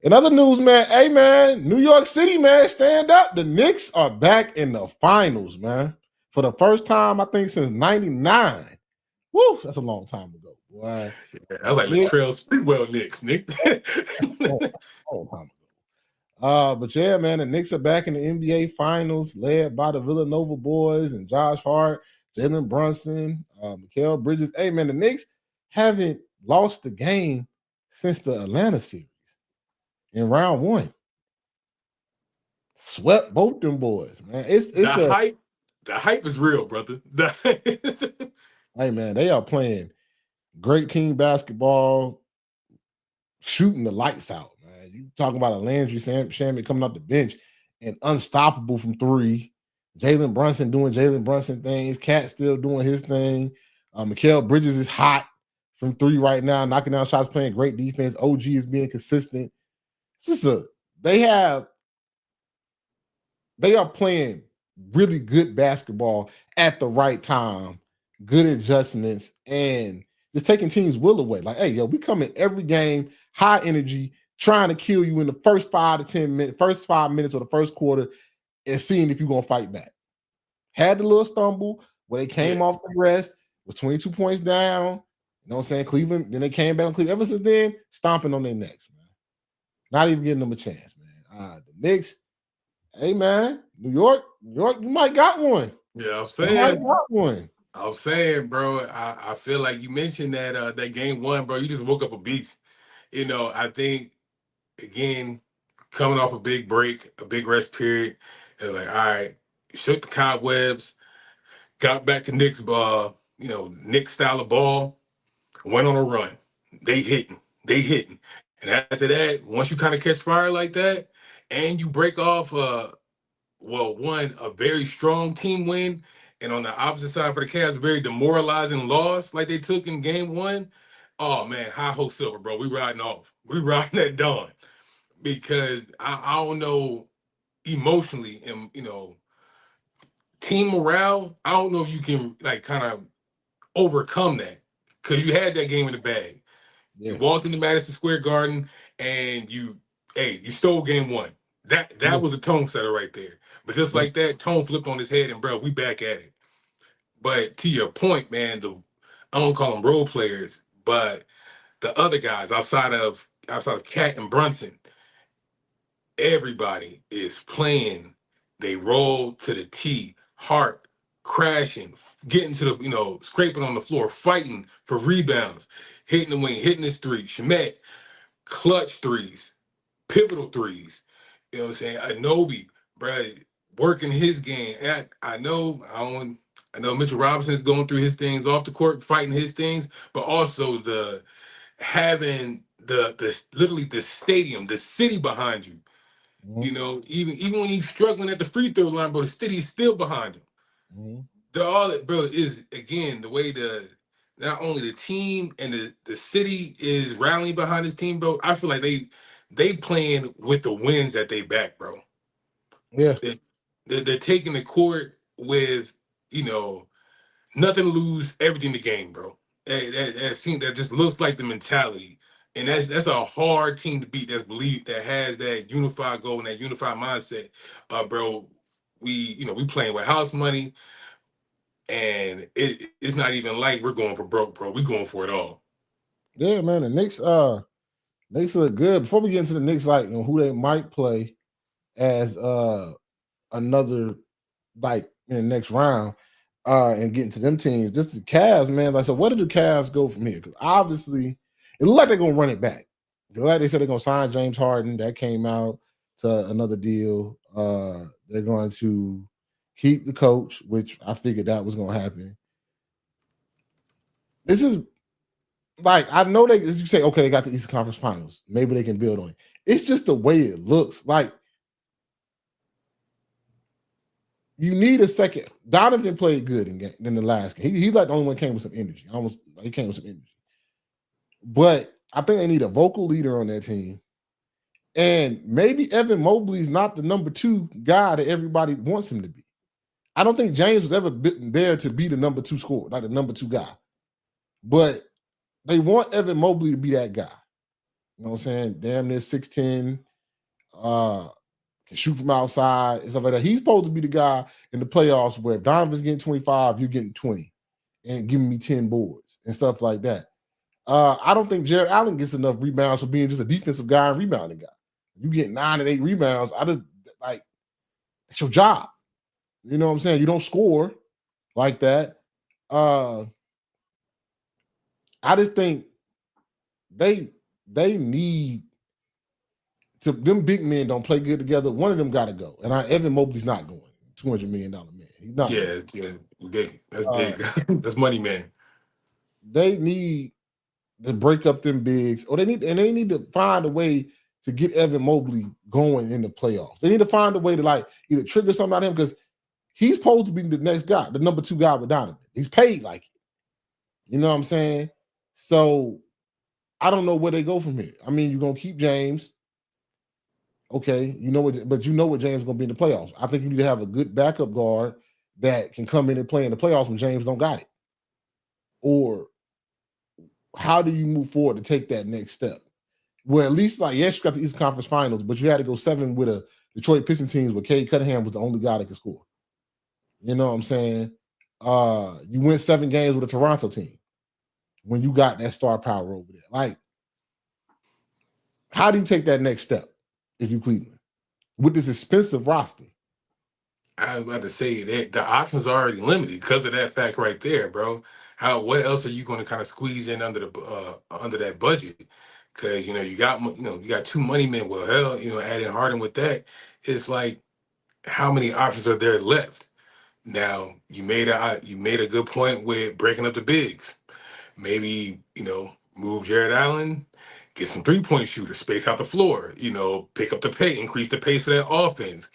In other news, man, hey, man, New York City, man, stand up. The Knicks are back in the finals, man. For the first time, I think, since 99. Woo, that's a long time ago. Boy. Yeah, I like Latrell Sprewell Knicks, Nick. But yeah, man, the Knicks are back in the NBA Finals, led by the Villanova boys and Josh Hart, Jalen Brunson, Mikal Bridges. Hey, man, the Knicks haven't lost the game since the Atlanta series in round one. Swept both them boys, man. The hype is real, brother. Hey, man, they are playing great team basketball, shooting the lights out, man. You talking about a Landry Shamet coming off the bench and unstoppable from three. Jalen Brunson doing Jalen Brunson things. Cat still doing his thing. Mikal Bridges is hot from three right now, knocking down shots, playing great defense. OG is being consistent. They are playing really good basketball at the right time, good adjustments, and just taking teams' will away. Like, hey, yo, we come in every game, high energy, trying to kill you in the first 5 minutes or the first quarter, and seeing if you're gonna fight back. Had the little stumble where they came off the rest, was 22 points down. You know what I'm saying? Cleveland, then they came back on Cleveland. Ever since then, stomping on their necks, man. Not even giving them a chance, man. The Knicks, Hey man, New York, you might got one. Yeah, I'm You might saying. got one. I'm saying, bro. I feel like you mentioned that game one, bro. You just woke up a beast. I think again, coming off a big break, a big rest period, it's like, all right, shook the cobwebs, got back to Knicks Knicks style of ball, went on a run. They hitting. And after that, once you kind of catch fire like that, and you break off a very strong team win, and on the opposite side for the Cavs, a very demoralizing loss like they took in game one. Oh man, high hope silver, bro. We riding off. We riding that dawn because I don't know emotionally and team morale. I don't know if you can like kind of overcome that because you had that game in the bag. You Yeah. walked into Madison Square Garden and you stole game one. That was a tone setter right there. But just like that, tone flipped on his head, and bro, we back at it. But to your point, man, I don't call them role players, but the other guys outside of Cat and Brunson, everybody is playing. They roll to the tee, heart crashing, getting to the scraping on the floor, fighting for rebounds, hitting the wing, hitting his three. Shemet, clutch threes, pivotal threes. You know what I'm saying? Anobi, bro, working his game. And I know Mitchell Robinson is going through his things off the court, fighting his things, but also the having the literally the stadium, the city behind you. Even when he's struggling at the free throw line, but the city's still behind him. Bro, is again the way not only the team and the city is rallying behind this team, bro. I feel like they playing with the wins that they back, bro. Yeah. They're taking the court with nothing to lose, everything to gain, bro. That just looks like the mentality. And that's a hard team to beat. That has that unified goal and that unified mindset, bro. We playing with house money, and it's not even like we're going for broke, bro. We going for it all. Yeah, man. The Knicks look good. Before we get into the Knicks, like who they might play as another like in the next round, and getting to them teams. Just the Cavs, man. Like, so where do the Cavs go from here? Because obviously, it looks like they're gonna run it back. Like they said, they're gonna sign James Harden. That came out to another deal. They're going to keep the coach, which I figured that was gonna happen. This is like I know you say, okay, they got the Eastern Conference Finals. Maybe they can build on it. It's just the way it looks. Like you need a second. Donovan played good in the last game. He like the only one came with some energy. He came with some energy. But I think they need a vocal leader on that team. And maybe Evan Mobley's not the number 2 guy that everybody wants him to be. I don't think James was ever there to be the number 2 scorer, like the number 2 guy. But they want Evan Mobley to be that guy. You know what I'm saying? Damn near 6'10", can shoot from outside and stuff like that. He's supposed to be the guy in the playoffs where if Donovan's getting 25, you're getting 20 and giving me 10 boards and stuff like that. I don't think Jared Allen gets enough rebounds for being just a defensive guy and rebounding guy. You get 9 and 8 rebounds. I just like it's your job. You know what I'm saying? You don't score like that. I just think they need to. Them big men don't play good together. One of them got to go, and Evan Mobley's not going. $200 million man. He's not. Yeah, big. That's big. That's money, man. They need to break up them bigs, or they need to find a way to get Evan Mobley going in the playoffs. They need to find a way to like either trigger something out of him because he's supposed to be the next guy, the number 2 guy with Donovan. He's paid like it. You know what I'm saying? So I don't know where they go from here. I mean, you're gonna keep James. Okay, but you know what James is gonna be in the playoffs. I think you need to have a good backup guard that can come in and play in the playoffs when James don't got it. Or how do you move forward to take that next step? Well, at least like yes, you got the Eastern Conference Finals, but you had to go 7 with a Detroit Pistons teams where Cade Cunningham was the only guy that could score. You know what I'm saying? You went 7 games with a Toronto team when you got that star power over there. Like, how do you take that next step if you Cleveland? with this expensive roster. I was about to say that the options are already limited because of that fact right there, bro. What else are you going to kind of squeeze in under that budget? Because you got two money men. Well, hell, adding Harden with that, it's like how many options are there left? Now you made a good point with breaking up the bigs. Maybe move Jared Allen, get some 3-point shooters, space out the floor. Pick up the pace, increase the pace of that offense.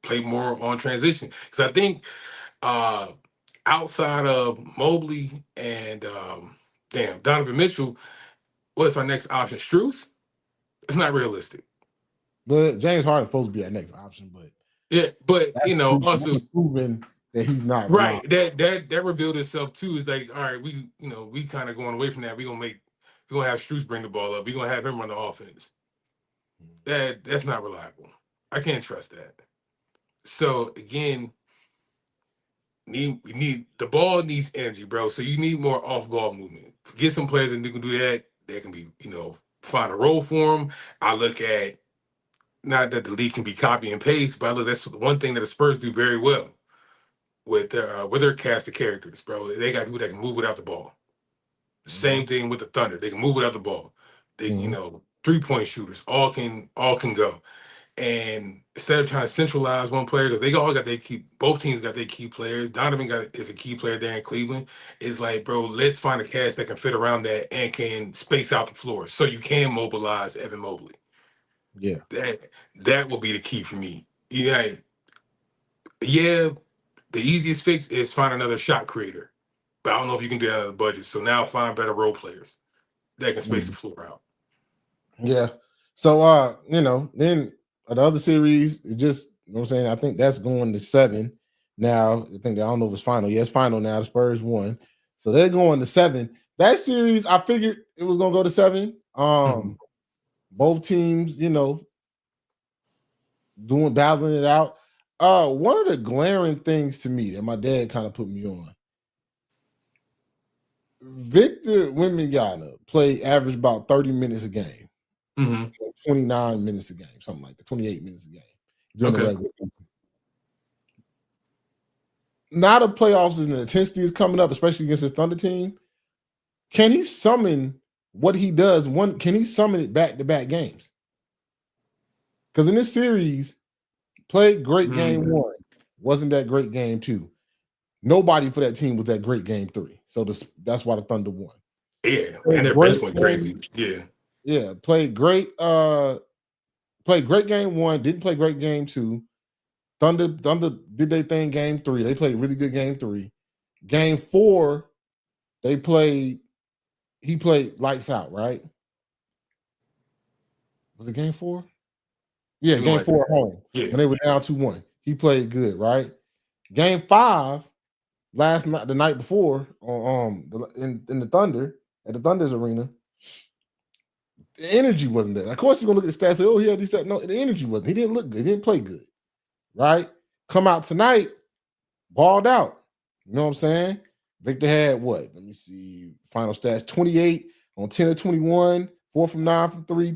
Play more on transition. Because I think outside of Mobley and Donovan Mitchell, what's our next option? Strus? It's not realistic. But James Harden's supposed to be our next option, but but also proven that he's not right. reliable. That revealed itself too. Is like, all right, we kind of going away from that. We're gonna have Strus bring the ball up. We're gonna have him run the offense. That's not reliable. I can't trust that. So again, the ball needs energy, bro. So you need more off-ball movement. Get some players that can do that. They can be, find a role for them. I look at not that the league can be copy and paste, but I look, that's one thing that the Spurs do very well with their cast of characters, bro. They got people that can move without the ball. Same thing with the Thunder. They can move without the ball. They, 3-point shooters, all can go. And instead of trying to centralize one player, because they all got both teams got their key players. Donovan is a key player there in Cleveland. It's like, bro, let's find a cast that can fit around that and can space out the floor so you can mobilize Evan Mobley. Yeah. That will be the key for me. Yeah, the easiest fix is find another shot creator. But I don't know if you can do that out of the budget. So now find better role players that can space the floor out. Yeah. So then the other series, it just, what I'm saying, I think that's going to 7 now. I don't know if it's final. Yeah, it's final now. The Spurs won. So they're going to 7. That series, I figured it was gonna go to 7. Both teams, battling it out. One of the glaring things to me that my dad kind of put me on. Victor Wembanyama averaged about 30 minutes a game. 29 minutes a game, something like that, 28 minutes a game during the regular season. Now the playoffs and the intensity is coming up, especially against this Thunder team. Can he summon what he does? Can he summon it back-to-back games? Because in this series, played great game 1, wasn't that great game 2. Nobody for that team was that great game 3. So that's why the Thunder won. Yeah, and their bench went crazy. Yeah, played great. Played great game 1, didn't play great game 2. Thunder did their thing game 3. They played really good game 3. Game 4, he played lights out, right? Was it game 4? Yeah, game 4 at home. Yeah. When they were down 2-1. He played good, right? Game 5, the night before, in the Thunder, at the Thunder's arena, the energy wasn't there. Of course, you're gonna look at the stats and say, oh, he had these stats. No, the energy wasn't. He didn't look good. He didn't play good. Right? Come out tonight, balled out. You know what I'm saying? Victor had what? Let me see. Final stats: 28 on 10 of 21, 4 from 9 from 3,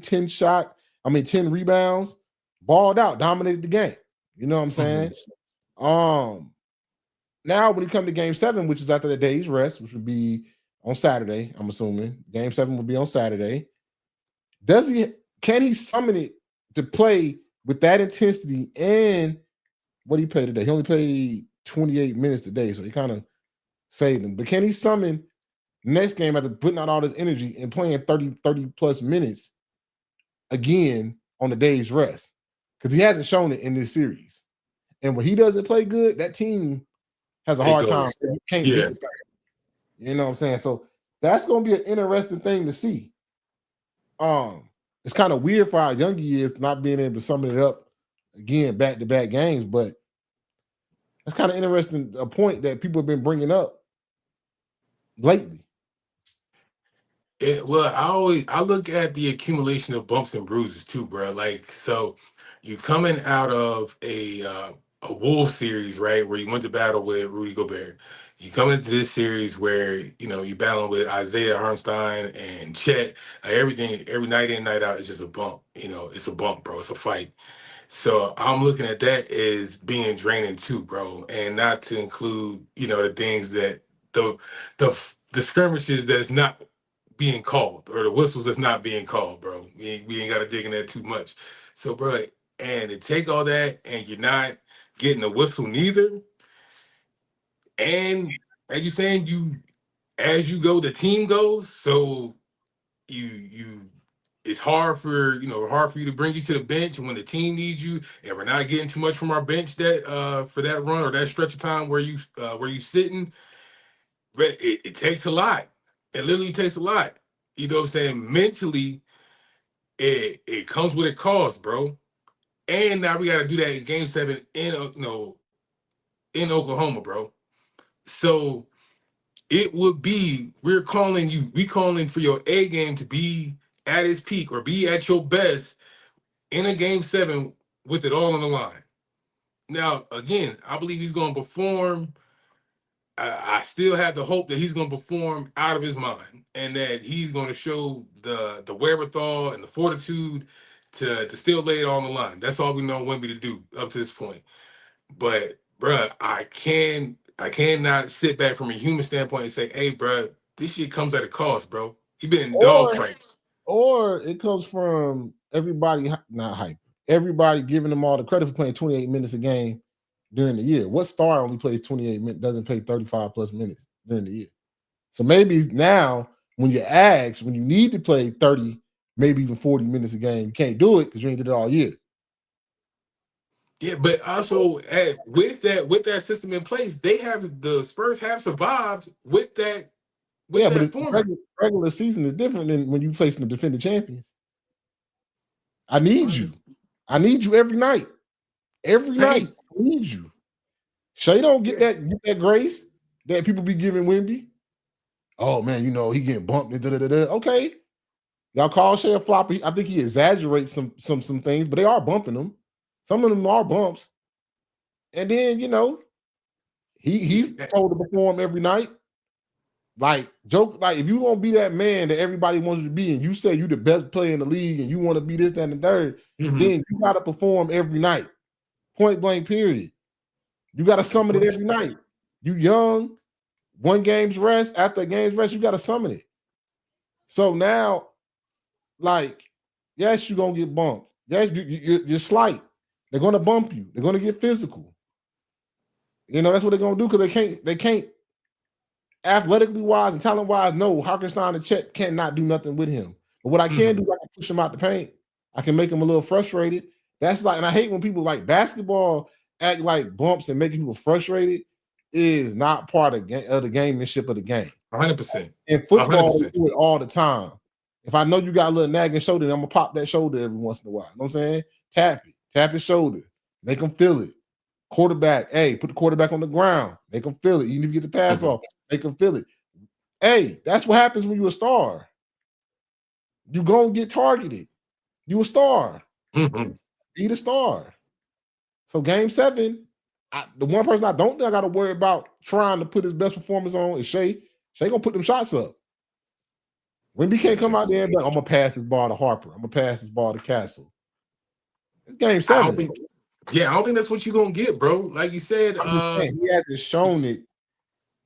10 rebounds, balled out, dominated the game. You know what I'm saying? Now when he come to game 7, which is after the day's rest, which would be on Saturday, I'm assuming. Game 7 will be on Saturday. Can he summon it to play with that intensity? And what he played today? He only played 28 minutes today, so he kind of saved him. But can he summon next game after putting out all this energy and playing 30 plus minutes again on the day's rest? Because he hasn't shown it in this series. And when he doesn't play good, that team has a hard time. You can't beat the thing. You know what I'm saying? So that's going to be an interesting thing to see. It's kind of weird for how young he is not being able to summon it up again back-to-back games, but that's kind of interesting, a point that people have been bringing up lately. I look at the accumulation of bumps and bruises too, bro. Like, so you coming out of a Wolves series, right, where you went to battle with Rudy Gobert. You come into this series where you battling with Isaiah Hartenstein and Chet. Everything, every night in, night out, is just a bump. It's a bump, bro. It's a fight. So I'm looking at that as being draining too, bro, and not to include, the things that the the skirmishes that's not being called or the whistles that's not being called, bro. We ain't got to dig in that too much. So, bro, and to take all that and you're not getting a whistle neither, and as you saying, as you go, the team goes. So you it's hard for you to bring you to the bench when the team needs you, and we're not getting too much from our bench that for that run or that stretch of time where you sitting. But it takes a lot. It literally takes a lot. You know what I'm saying? Mentally, it comes with a cost, bro. And now we got to do that in Game 7 in Oklahoma, bro. So it would be we calling for your A game to be at its peak or be at your best in a Game 7 with it all on the line. Now, again, I believe he's going to perform. I still have the hope that he's going to perform out of his mind and that he's going to show the wherewithal and the fortitude to still lay it all on the line. That's all we know Wnba to do up to this point. But, bruh, I cannot sit back from a human standpoint and say, hey, bruh, this shit comes at a cost, bro. He been in dog fights. Or it comes from everybody not hype. Everybody giving them all the credit for playing 28 minutes a game during the year. What star only plays 28 minutes, doesn't play 35 plus minutes during the year? So maybe now when you need to play 30, maybe even 40 minutes a game, you can't do it because you ain't did it all year. Yeah, but also with that system in place, the Spurs have survived with that. But regular season is different than when you facing the defending champions. I need you. I need you every night. Every night, I need you. Shay don't get that grace that people be giving Wnba. Oh man, he getting bumped. Okay, y'all call Shay a flopper. I think he exaggerates some things, but they are bumping him. Some of them are bumps. And then he's told to perform every night. Like if you gonna be that man that everybody wants you to be, and you say you the best player in the league, and you want to be this, that, and the third, then you gotta perform every night. Point blank, period. You gotta summon it every night. You young, one game's rest. After a game's rest, you gotta summon it. So now, yes, you're gonna get bumped. Yes, you're slight. They're gonna bump you. They're gonna get physical. That's what they're gonna do because they can't athletically wise and talent wise. No, Harkenstein and Chet cannot do nothing with him. But what I can do, I can push him out the paint. I can make him a little frustrated. And I hate when people like basketball act like bumps and making people frustrated is not part of the gamemanship of the game. 100%. In football, we do it all the time. If I know you got a little nagging shoulder, then I'm gonna pop that shoulder every once in a while. You know what I'm saying? Tap his shoulder, make him feel it. Quarterback, hey, put the quarterback on the ground, make him feel it. Even if you get the pass off, make him feel it. Hey, that's what happens when you're a star. You're gonna get targeted. You a star. Be the star. So Game 7, the one person I don't think I got to worry about trying to put his best performance on is Shay. Shay gonna put them shots up. Wnba can't come out there and I'm gonna pass this ball to Harper. I'm gonna pass this ball to Castle. It's Game 7. I don't think that's what you're gonna get, bro. Like you said, he hasn't shown it.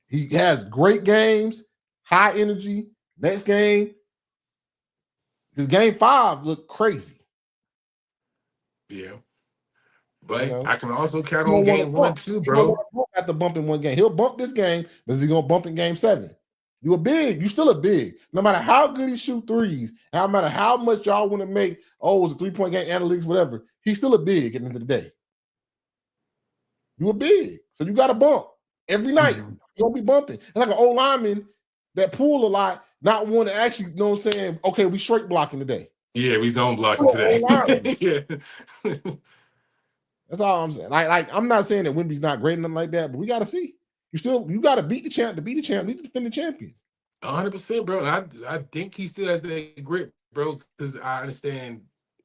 He has great games, high energy. Next game, his Game 5 looked crazy. Yeah. But I can also count on Game 1 too, bro. At the bump in one game. He'll bump this game, but is he gonna bump in Game 7? You still a big. No matter how good he shoot threes, no matter how much y'all want to make, it's a 3-point game, analytics, whatever. He's still a big at the end of the day. You a big. So you got to bump every night. You're going to be bumping. It's like an old lineman that pull a lot, not want to actually, saying, okay, we straight blocking today. Yeah, we zone blocking today. Yeah. That's all I'm saying. Like I'm not saying that Wnba's not great, nothing like that, but we got to see. You got to beat the champ to beat the champ. You need to defend the champions. 100%, bro. And I think he still has that grip, bro, because I understand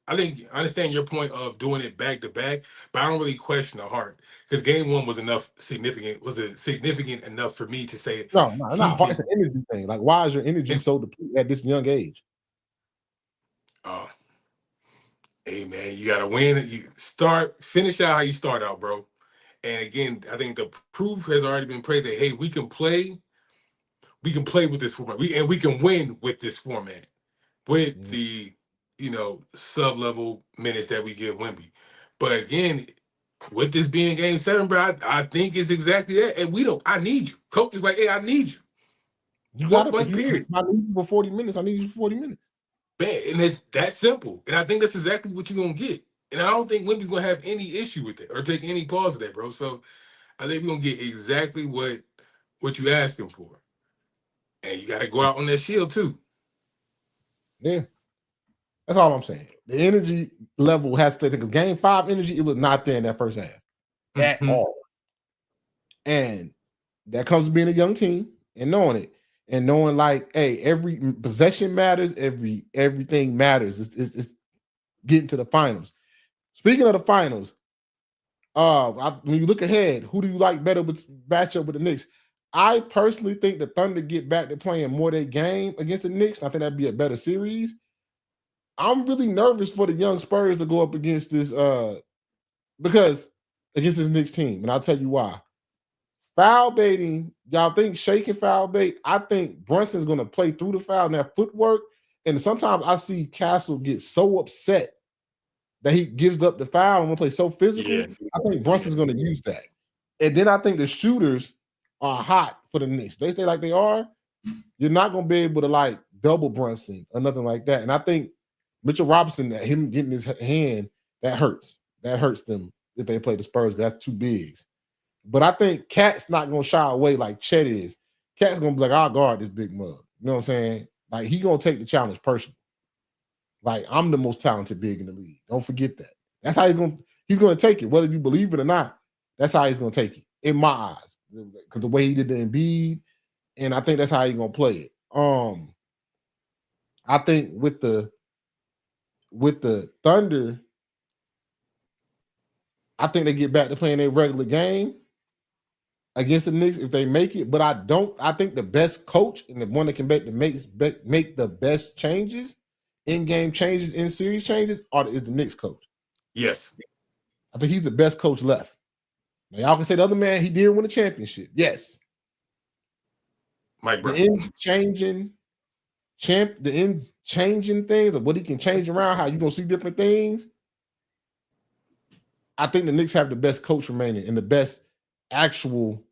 your point of doing it back to back, but I don't really question the heart because Game 1 was significant enough for me to say no, not heart. It's an energy thing. Like, why is your energy so depleted at this young age? Hey man, you gotta win. You finish out how you start out, bro. And again, I think the proof has already been played that hey, we can play with this format. We can win with this format with the sub-level minutes that we give Wemby. But again, with this being game 7, bro, I think it's exactly that. And I need you. Coach is like, hey, I need you. You got to. If Period. I need you for 40 minutes, I need you for 40 minutes. Man, and it's that simple. And I think that's exactly what you're gonna get. And I don't think Wemby's gonna have any issue with it or take any pause of that, bro. So I think we're gonna get exactly what you asked him for. And you gotta go out on that shield too. Yeah. That's all I'm saying. The energy level has to take because game 5 energy, it was not there in that first half at all. And that comes to being a young team and knowing it. And knowing like, hey, every possession matters, everything matters. It's getting to the finals. Speaking of the finals, when you look ahead, who do you like better with matchup with the Knicks? I personally think the Thunder get back to playing more their game against the Knicks. I think that'd be a better series. I'm really nervous for the young Spurs to go up against this because against this Knicks team, and I'll tell you why. Foul baiting, y'all think Shake can foul bait? I think Brunson's going to play through the foul and that footwork. And sometimes I see Castle get so upset that he gives up the foul and will play so physical. Yeah. I think Brunson's going to use that. And then I think the shooters are hot for the Knicks. They stay like they are. You're not going to be able to like double Brunson or nothing like that. And I think Mitchell Robinson, him getting his hand, that hurts. That hurts them if they play the Spurs. That's two bigs. But I think Cat's not going to shy away like Chet is. Cat's going to be like, I'll guard this big mug. You know what I'm saying? Like, he's going to take the challenge personally. Like, I'm the most talented big in the league. Don't forget that. That's how he's going to take it. Whether you believe it or not, that's how he's going to take it, in my eyes. Because the way he did the Embiid, and I think that's how he's going to play it. I think with the Thunder, I think they get back to playing their regular game against the Knicks if they make it, but I think the best coach and the one that can make the best changes, in-game changes, in-series changes is the Knicks coach. Yes. I think he's the best coach left. Now, y'all can say the other man, he did win a championship. Yes. Mike Brown. The changing things, or what he can change around, how you going to see different things. I think the Knicks have the best coach remaining and the best actual,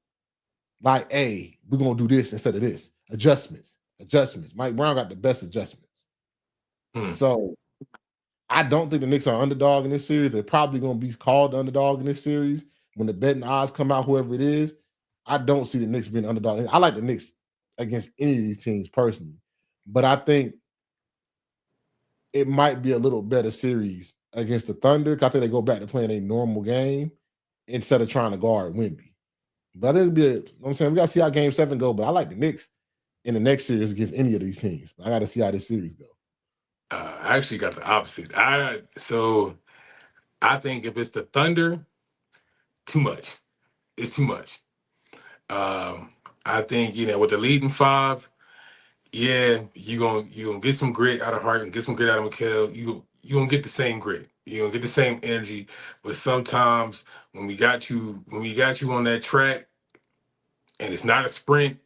like, hey, we're going to do this instead of this. Adjustments. Mike Brown got the best adjustments. So I don't think the Knicks are underdog in this series. They're probably going to be called the underdog in this series. When the betting odds come out, whoever it is, I don't see the Knicks being underdog. I like the Knicks against any of these teams personally. But I think it might be a little better series against the Thunder. I think they go back to playing a normal game instead of trying to guard Wemby. But it'll be, you know what I'm saying? We got to see how game 7 go. But I like the Knicks in the next series against any of these teams. I got to see how this series go. I actually got the opposite. So I think if it's the Thunder, too much. It's too much. I think, with the leading 5, yeah, you're gonna get some grit out of Hart and get some grit out of Mikal. You're gonna get the same grit. You're gonna get the same energy. But sometimes when we got you on that track and it's not a sprint,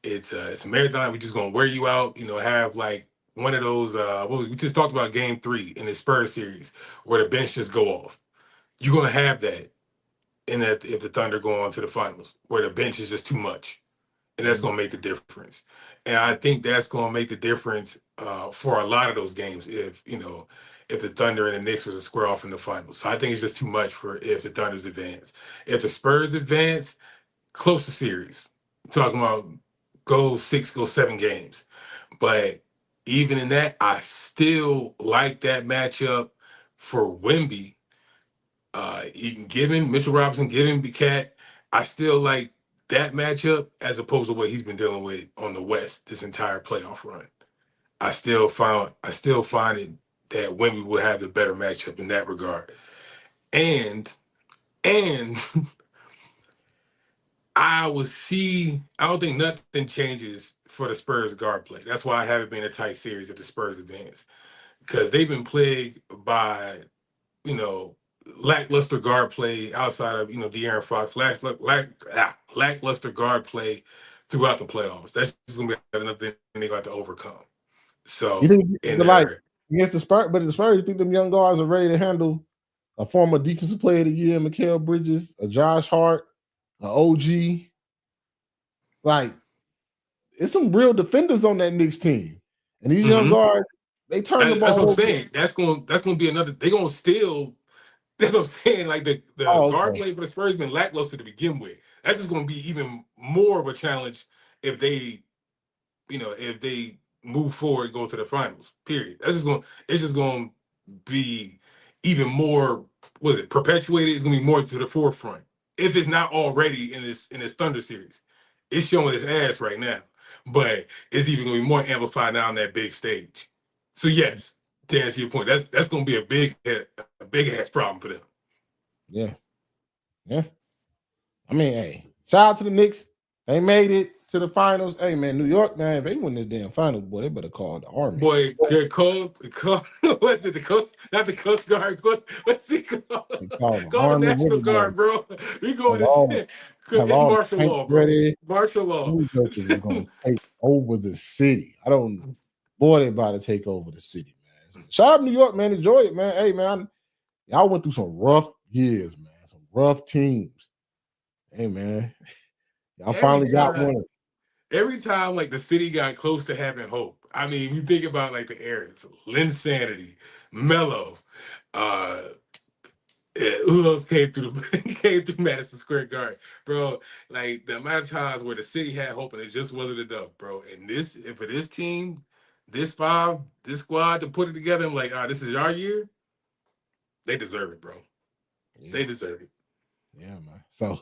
it's a marathon, we're just gonna wear you out, have like one of those we just talked about game 3 in the Spurs series where the bench just go off. You're gonna have that if the Thunder go on to the finals, where the bench is just too much. And that's going to make the difference. And I think that's going to make the difference for a lot of those games if the Thunder and the Knicks was to square off in the finals. So I think it's just too much for if the Thunder's advance. If the Spurs advance, close to series. Talking about go 6, go 7 games. But even in that, I still like that matchup for Wemby. Given Mitchell Robinson, given Cat, I still like that matchup as opposed to what he's been dealing with on the West this entire playoff run. I still find it that Wemby will have the better matchup in that regard. And I don't think nothing changes for the Spurs guard play. That's why I haven't been a tight series if the Spurs advance. because they've been plagued by, lackluster guard play outside of, De'Aaron Fox, lackluster guard play throughout the playoffs. That's just going to be another thing they got to overcome. So, you think against the Spurs, but the Spurs, you think them young guards are ready to handle a former defensive player of the year, Mikal Bridges, a Josh Hart, an OG? Like, it's some real defenders on that Knicks team. And these young guards, they turn the ball That's what I'm over. saying. That's going to be another. They're going to steal. That's what I'm saying. Like the guard play for the Spurs been lackluster to begin with. That's just going to be even more of a challenge if they, if they move forward and go to the finals. Period. It's just going to be even more. Perpetuated? It's going to be more to the forefront if it's not already in this Thunder series. It's showing its ass right now, but it's even going to be more amplified now on that big stage. So yes, to answer your point, that's going to be a big ass problem for them. Yeah. I mean, hey, shout out to the Knicks. They made it to the finals. Hey, man, New York, man, if they win this damn finals, boy, they better call the Army. Boy, what's it? The Coast, not the Coast Guard. What's it called? Call the National Guard, bro. We going to. It's martial law, bro. Martial law. New York is going to take over the city. Boy, they about to take over the city, man. Shout out to New York, man. Enjoy it, man. Hey, man, y'all went through some rough years, man. Some rough teams. Hey, man. Y'all finally got one. Every time, like, the city got close to having hope. I mean, you think about, like, the eras. Linsanity, Mello, who else came through Madison Square Garden, bro? Like, the amount of times where the city had hope and it just wasn't enough, bro. And for this team, this squad to put it together, I'm like, this is our year. They deserve it, bro. Yeah. They deserve it. Yeah, man. So,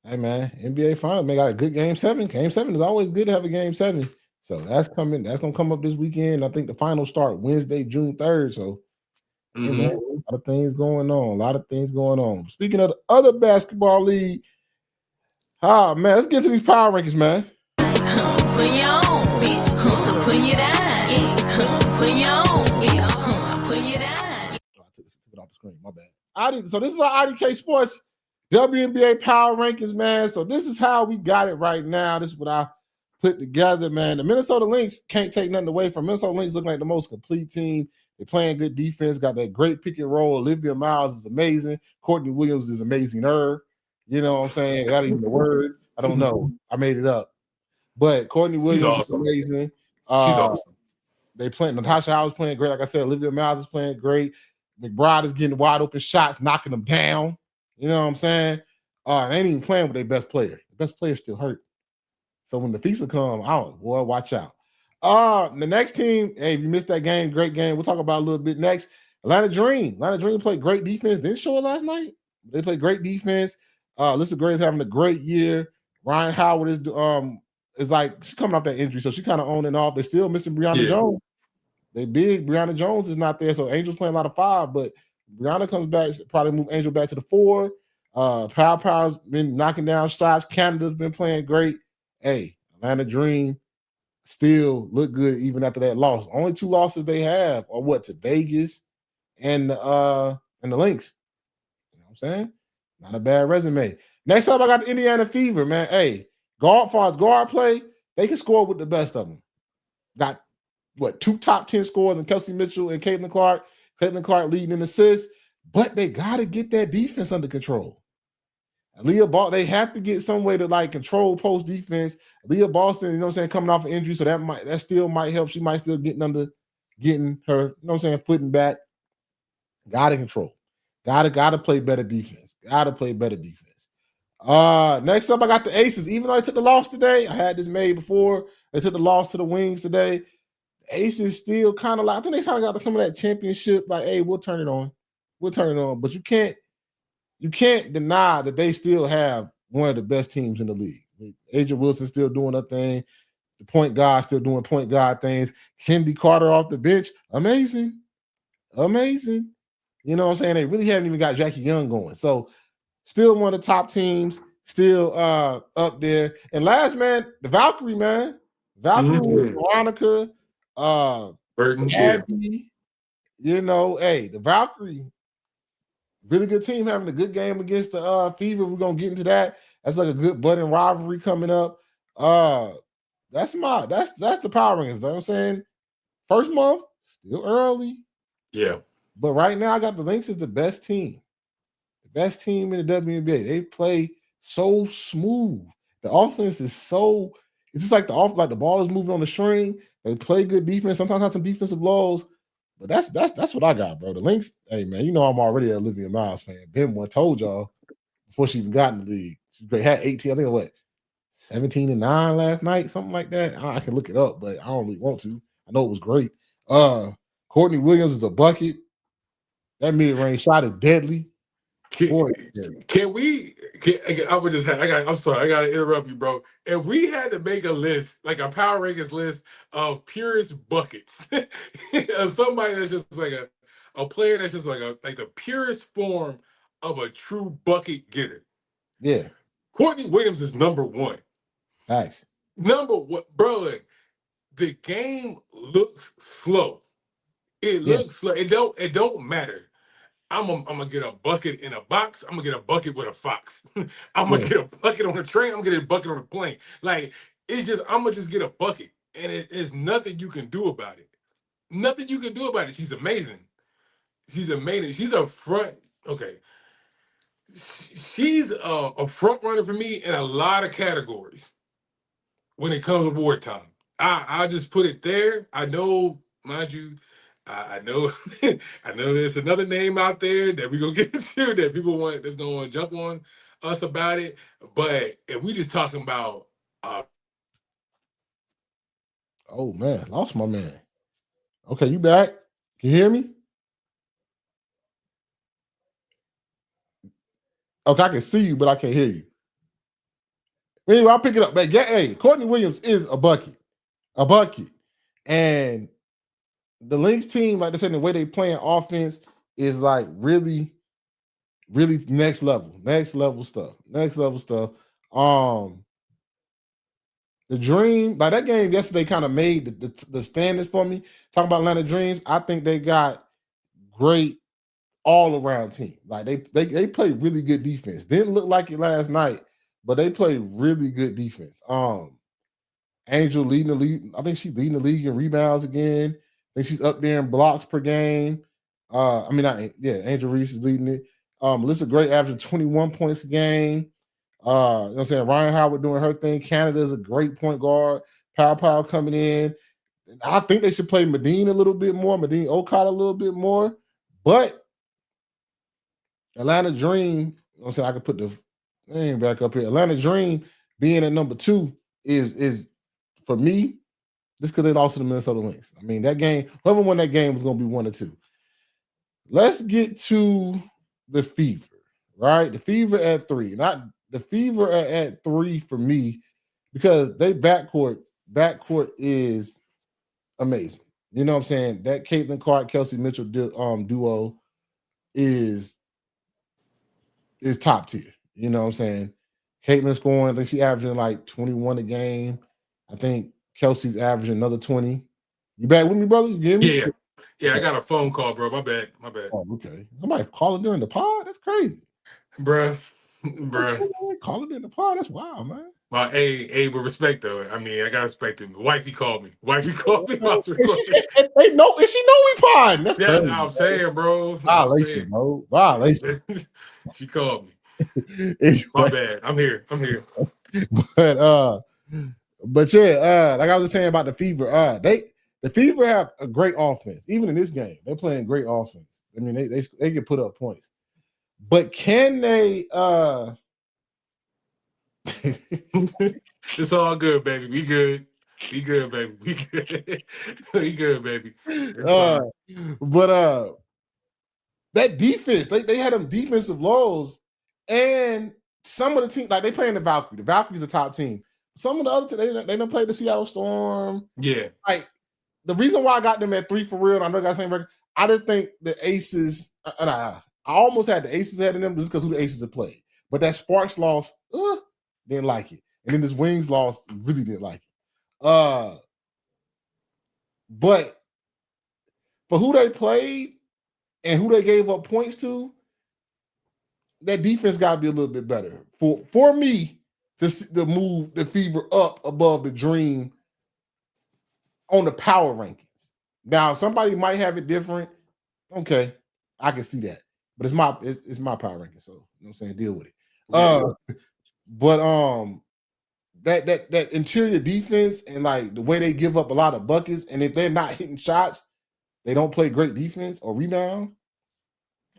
hey, man, NBA Finals, man, got a good Game 7. Game 7 is always good to have a Game 7. So that's coming. That's going to come up this weekend. I think the finals start Wednesday, June 3rd. So, hey, man, a lot of things going on. Speaking of the other basketball league, man, let's get to these power rankings, man. Put you on, bitch. Put you down. Put you on, bitch. Put you down. I took it off the screen. My bad. So this is our IDK Sports WNBA power rankings, man. So this is how we got it right now. This is what I put together, man. The Minnesota Lynx can't take nothing away from Minnesota Lynx. Look like the most complete team. They're playing good defense. Got that great pick and roll. Olivia Miles is amazing. Courtney Williams is amazing. You know what I'm saying? That ain't even the word. I don't know. I made it up. But Courtney Williams is amazing. She's awesome. They playing. Natasha Howard's playing great. Like I said, Olivia Miles is playing great. McBride is getting wide open shots, knocking them down. You know what I'm saying? They ain't even playing with their best player. The best player still hurt. So when the FISA come, boy, watch out. The next team, hey, if you missed that game, great game. We'll talk about it a little bit next. Atlanta Dream. Atlanta Dream played great defense. Didn't show it last night. They played great defense. Alyssa Gray is having a great year. Ryan Howard is like, she's coming off that injury, so she kind of on and off. They're still missing Brianna Jones. They big. Brianna Jones is not there, so Angel's playing a lot of 5, but Brianna comes back, probably move Angel back to the 4. Powell's been knocking down shots. Canada's been playing great. Hey, Atlanta Dream still look good even after that loss. Only 2 losses they have are to Vegas and the Lynx. You know what I'm saying? Not a bad resume. Next up, I got the Indiana Fever, man. Hey, guard play, they can score with the best of them. Got 2 top 10 scores in Kelsey Mitchell and Caitlin Clark. Caitlin Clark leading in assists, but they got to get that defense under control. Leah Ball, they have to get some way to like control post defense. Leah Boston, you know what I'm saying, coming off an injury, so that still might help. She might still getting her, you know what I'm saying, footing back. Got to control. Got to play better defense. Got to play better defense. Next up, I got the Aces. Even though they took the loss today, I had this made before. They took the loss to the Wings today. The Aces still kind of like, I think they kind of got some of that championship. Like, hey, we'll turn it on. But you can't deny that they still have one of the best teams in the league. Adrian Wilson still doing her thing. The point guard still doing point guard things. Kennedy Carter off the bench. Amazing. You know what I'm saying? They really haven't even got Jackie Young going. So still one of the top teams, still up there. And last, man, the Valkyrie, man. Veronica, Burton, Abby, hey, the Valkyrie, really good team having a good game against the Fever. We're gonna get into that. That's like a good budding rivalry coming up. That's the power rankings. You know what I'm saying? First month, still early. Yeah. But right now, I got the Lynx as the best team. The best team in the WNBA. They play so smooth. The offense is so, it's just like the ball is moving on the string. They play good defense, sometimes have some defensive lows. But that's what I got, bro. The Lynx, hey man, I'm already an Olivia Miles fan. Ben one told y'all before she even got in the league. She's great. Had 18, I think what 17-9 last night, something like that. I can look it up, but I don't really want to. I know it was great. Courtney Williams is a bucket. That mid-range shot is deadly. I'm sorry, I gotta interrupt you, bro. If we had to make a list, like a power rankings list of purest buckets, of somebody that's just like a player that's just like the purest form of a true bucket getter. Yeah. Courtney Williams is number one. Facts. Number one, bro. The game looks slow. It looks slow. It don't matter. I'm gonna get a bucket in a box. I'm gonna get a bucket with a fox. I'm gonna get a bucket on a train. I'm gonna get a bucket on a plane. Like, it's just, I'm gonna just get a bucket, and it's nothing you can do about it. Nothing you can do about it. She's amazing. She's amazing. She's a front. Okay. She's a front runner for me in a lot of categories when it comes to award time. I just put it there. I know, mind you, I know I know there's another name out there that we're gonna get into that people that's gonna want to jump on us about it. But if we just talking about oh man, lost my man. Okay, you back? Can you hear me? Okay, I can see you, but I can't hear you. Anyway, I'll pick it up. But yeah, hey, Courtney Williams is a bucket. And the Lynx team, like I said, the way they playing offense is like really, really next level stuff. The Dream, like that game yesterday kind of made the standards for me. Talking about Atlanta Dreams, I think they got great all-around team. Like they play really good defense. Didn't look like it last night, but they play really good defense. Angel leading the league. I think she's leading the league in rebounds again. I think she's up there in blocks per game. Angel Reese is leading it. Melissa Gray averaging 21 points a game. You know what I'm saying? Ryan Howard doing her thing. Canada is a great point guard. Pow coming in. I think they should play Medine a little bit more, Medine Okada a little bit more. But Atlanta Dream, you know what I'm saying? I could put the name back up here. Atlanta Dream being at number 2 is for me, just because they lost to the Minnesota Lynx. I mean, that game, whoever won that game was going to be 1 or 2. Let's get to the Fever, right? The Fever at 3. Not the Fever at 3 for me, because they backcourt is amazing. You know what I'm saying? That Caitlin Clark, Kelsey Mitchell duo is top tier. You know what I'm saying? Caitlin scoring, I think she averaging like 21 a game. I think Kelsey's averaging another 20. You back with me, brother? You get me? Yeah, I got a phone call, bro. My bad. Oh, okay. Somebody calling during the pod? That's crazy. Bruh. Calling during the pod? That's wild, man. Well, hey, with respect though. I mean, I gotta respect him. Wifey called me. And she know we pod. That's crazy. I'm saying, bro. Violation, bro. Violation. She called me. Anyway. My bad. I'm here. But yeah, like I was saying about the Fever, the Fever have a great offense. Even in this game, they're playing great offense. I mean, they can put up points. But can they it's all good, baby. We good. We good, baby. We good. We good, baby. But that defense, they had them defensive lows, and some of the teams, like they playing the Valkyrie. The Valkyrie's a top team. Some of the other teams, they don't play the Seattle Storm. Yeah. Like the reason why I got them at 3 for real, and I know I got the same record, I didn't think the Aces, I almost had the Aces ahead of them just because who the Aces have played. But that Sparks loss, didn't like it. And then this Wings loss, really didn't like it. But for who they played and who they gave up points to, that defense got to be a little bit better for me to move the Fever up above the Dream on the power rankings. Now, somebody might have it different. Okay, I can see that, but it's my power ranking, so you know what I'm saying, deal with it. Yeah. But that interior defense and like the way they give up a lot of buckets, and if they're not hitting shots, they don't play great defense or rebound.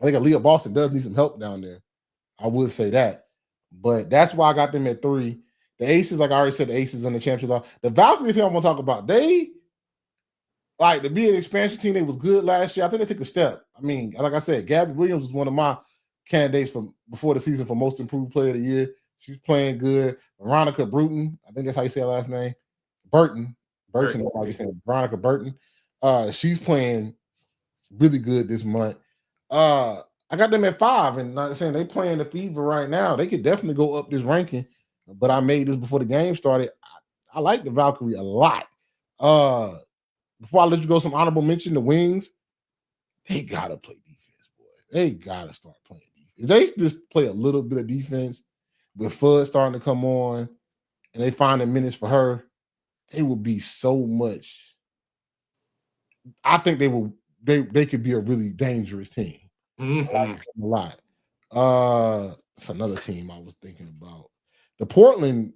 I think Aaliyah Boston does need some help down there. I would say that, but that's why I got them at 3. The Aces, like I already said, the Aces in the championship. The Valkyries here I want to talk about. They, like, to be an expansion team, they was good last year. I think they took a step. I mean, like I said, Gabby Williams was one of my candidates from before the season for most improved player of the year. She's playing good. Veronica Bruton, I think that's how you say her last name. Burton, how you saying Veronica Burton. She's playing really good this month. I got them at 5, and not saying they playing the Fever right now. They could definitely go up this ranking, but I made this before the game started. I like the Valkyrie a lot. Before I let you go, some honorable mention, the Wings. They gotta play defense, boy. They gotta start playing defense. If they just play a little bit of defense with Fudd starting to come on, and they find the minutes for her, they will be so much. I think they could be a really dangerous team. Mm-hmm. A lot. It's another team I was thinking about. The Portland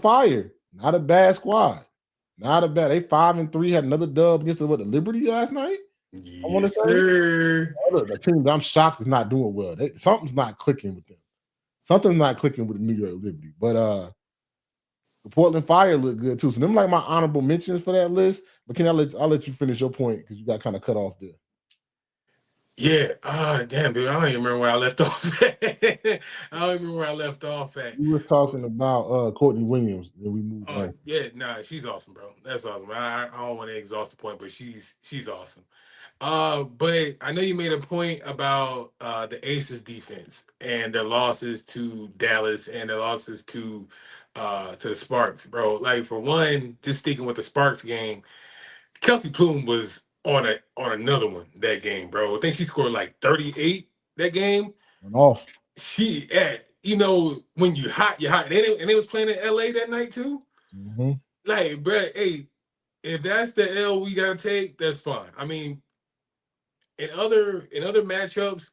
Fire. Not a bad squad. Not a bad. They 5-3, had another dub against the Liberty last night. Yes, I want to say. Sir. The team that I'm shocked is not doing well. Something's not clicking with them. Something's not clicking with the New York Liberty. But the Portland Fire look good too. So them like my honorable mentions for that list. But I'll let you finish your point because you got kind of cut off there. Yeah. Damn, dude. I don't even remember where I left off at. You were talking about Courtney Williams, and we moved on. Yeah, nah, she's awesome, bro. That's awesome. I don't want to exhaust the point, but she's awesome. But I know you made a point about the Aces defense and their losses to Dallas and their losses to the Sparks, bro. Like, for one, just sticking with the Sparks game, Kelsey Plume was on another one that game, bro. I think she scored like 38 that game. Went off. When you hot, you're hot. And they was playing in LA that night too. Mm-hmm. Like, bro, hey, if that's the L we gotta take, that's fine. I mean, in other matchups,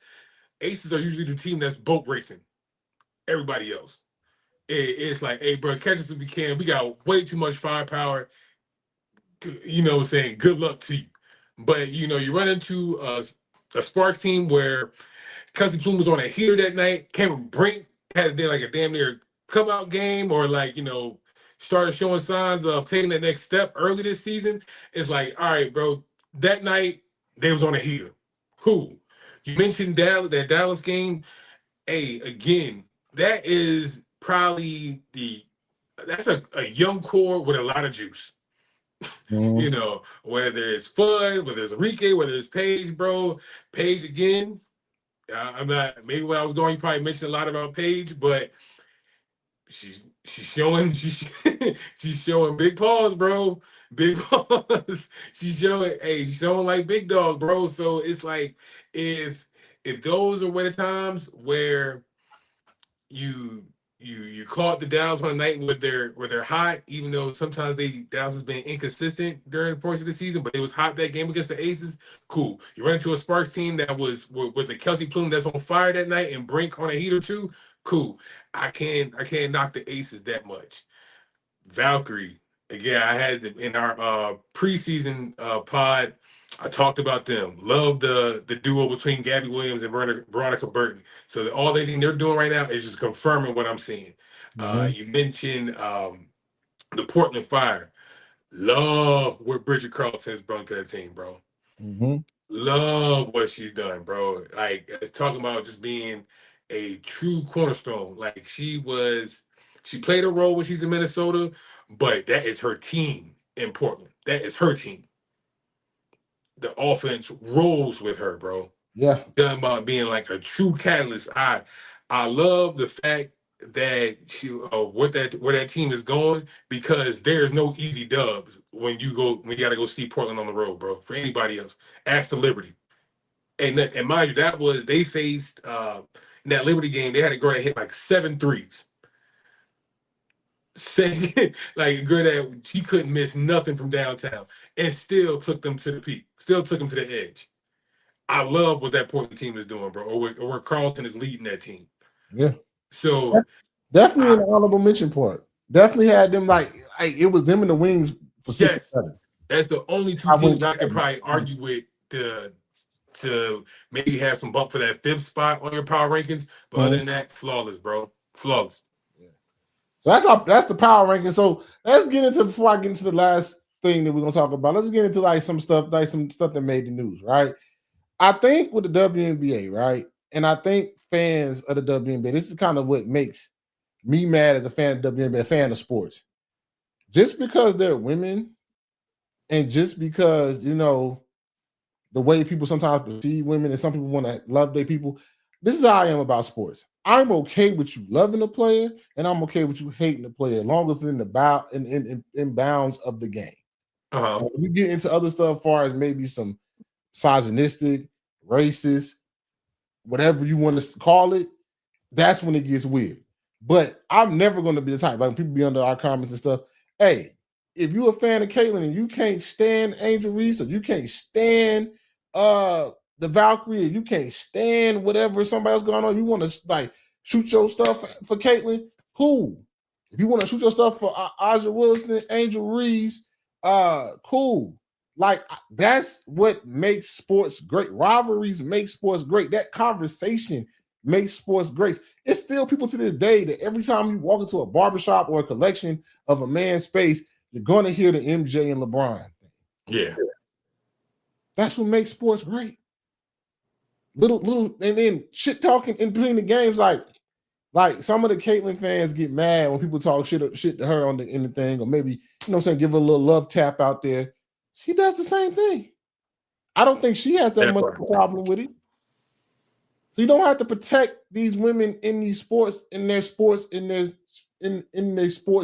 Aces are usually the team that's boat racing everybody else. It's like, hey, bro, catch us if we can. We got way too much firepower. You know what I'm saying? Good luck to you. But, you run into a Sparks team where Kelsey Plume was on a heater that night. Cameron Brink had like a damn near come out game, or like, started showing signs of taking the next step early this season. It's like, all right, bro, that night they was on a heater. Cool. You mentioned that Dallas game. Hey, again, that is probably that's a young core with a lot of juice. Mm-hmm. Whether it's Fudd, whether it's Enrique, whether it's Paige, bro. Paige again. I'm not. Maybe when I was going, you probably mentioned a lot about Paige, but she's showing she's showing big paws, bro. Big paws. She's showing like big dog, bro. So it's like if those are the times where you caught the Dallas on a night where they're hot, even though sometimes Dallas has been inconsistent during the course of the season, but it was hot that game against the Aces. Cool. You run into a Sparks team that was with the Kelsey Plume that's on fire that night and Brink on a heater too. Cool. I can't knock the Aces that much. Valkyrie, again, I had in our preseason pod. I talked about them. Love the duo between Gabby Williams and Veronica Burton. So all they're doing right now is just confirming what I'm seeing. Mm-hmm. You mentioned the Portland Fire. Love what Bridget Carlton has brought to that team, bro. Mm-hmm. Love what she's done, bro. Like, it's talking about just being a true cornerstone. Like, she played a role when she's in Minnesota, but that is her team in Portland. That is her team. The offense rolls with her, bro. Yeah. Talking about being like a true catalyst. I love the fact that where that team is going, because there's no easy dubs when you got to go see Portland on the road, bro. For anybody else, ask the Liberty, and mind you, they faced in that Liberty game, they had a girl that hit like 7 threes. Saying like a girl that she couldn't miss nothing from downtown, and still took them to the peak, still took them to the edge. I love what that Portland team is doing, bro, or where Carlton is leading that team. Yeah. So definitely in the honorable mention part. Definitely had them like it was them in the wings for 6 or 7. That's the only two teams I could probably argue with to maybe have some bump for that 5th spot on your power rankings. But other than that, flawless, bro. Flawless. Yeah. So that's the power ranking. So let's get into, before I get into the last thing that we're gonna talk about, let's get into like some stuff that made the news, right? I think with the WNBA, right? And I think fans of the WNBA, this is kind of what makes me mad as a fan of WNBA, a fan of sports. Just because they're women, and just because, you know, the way people sometimes perceive women, and some people want to love their people, this is how I am about sports. I'm okay with you loving a player, and I'm okay with you hating the player, as long as it's in bounds of the game. When you get into other stuff, as far as maybe some misogynistic, racist, whatever you want to call it, that's when it gets weird. But I'm never going to be the type, like when people be under our comments and stuff, hey, if you're a fan of Caitlyn and you can't stand Angel Reese, or you can't stand the Valkyrie, or you can't stand whatever somebody else going on, you want to like shoot your stuff for Caitlyn, cool. If you want to shoot your stuff for Aja Wilson, Angel Reese, cool. Like, that's what makes sports great. Rivalries make sports great. That conversation makes sports great. It's still people to this day that every time you walk into a barbershop or a collection of a man's space, you're going to hear the MJ and LeBron thing. Yeah. That's what makes sports great. Little, and then shit talking in between the games, like some of the Caitlyn fans get mad when people talk shit to her in the thing, or maybe, you know what I'm saying, give her a little love tap out there. She does the same thing. I don't think she has that much of a problem with it. So you don't have to protect these women in these sports, in their sports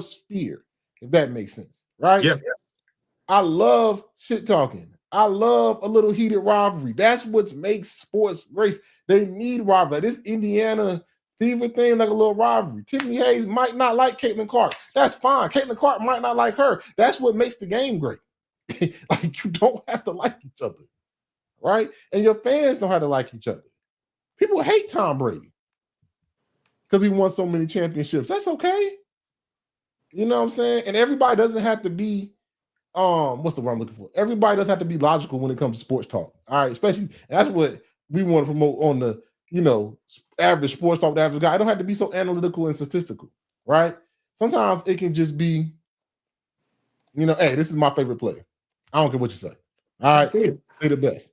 sphere, if that makes sense, right? Yeah. I love shit talking. I love a little heated rivalry. That's what makes sports great. They need rivalry. This Indiana Fever thing, like a little rivalry. Tiffany Hayes might not like Caitlin Clark. That's fine. Caitlin Clark might not like her. That's what makes the game great. Like, you don't have to like each other, right? And your fans don't have to like each other. People hate Tom Brady because he won so many championships. That's okay. You know what I'm saying? And everybody doesn't have to be, what's the word I'm looking for? Everybody doesn't have to be logical when it comes to sports talk. All right, especially that's what we want to promote on the, you know, average sports talk, the average guy. I don't have to be so analytical and statistical, right? Sometimes it can just be, you know, hey, this is my favorite player. I don't care what you say. All right, say the best.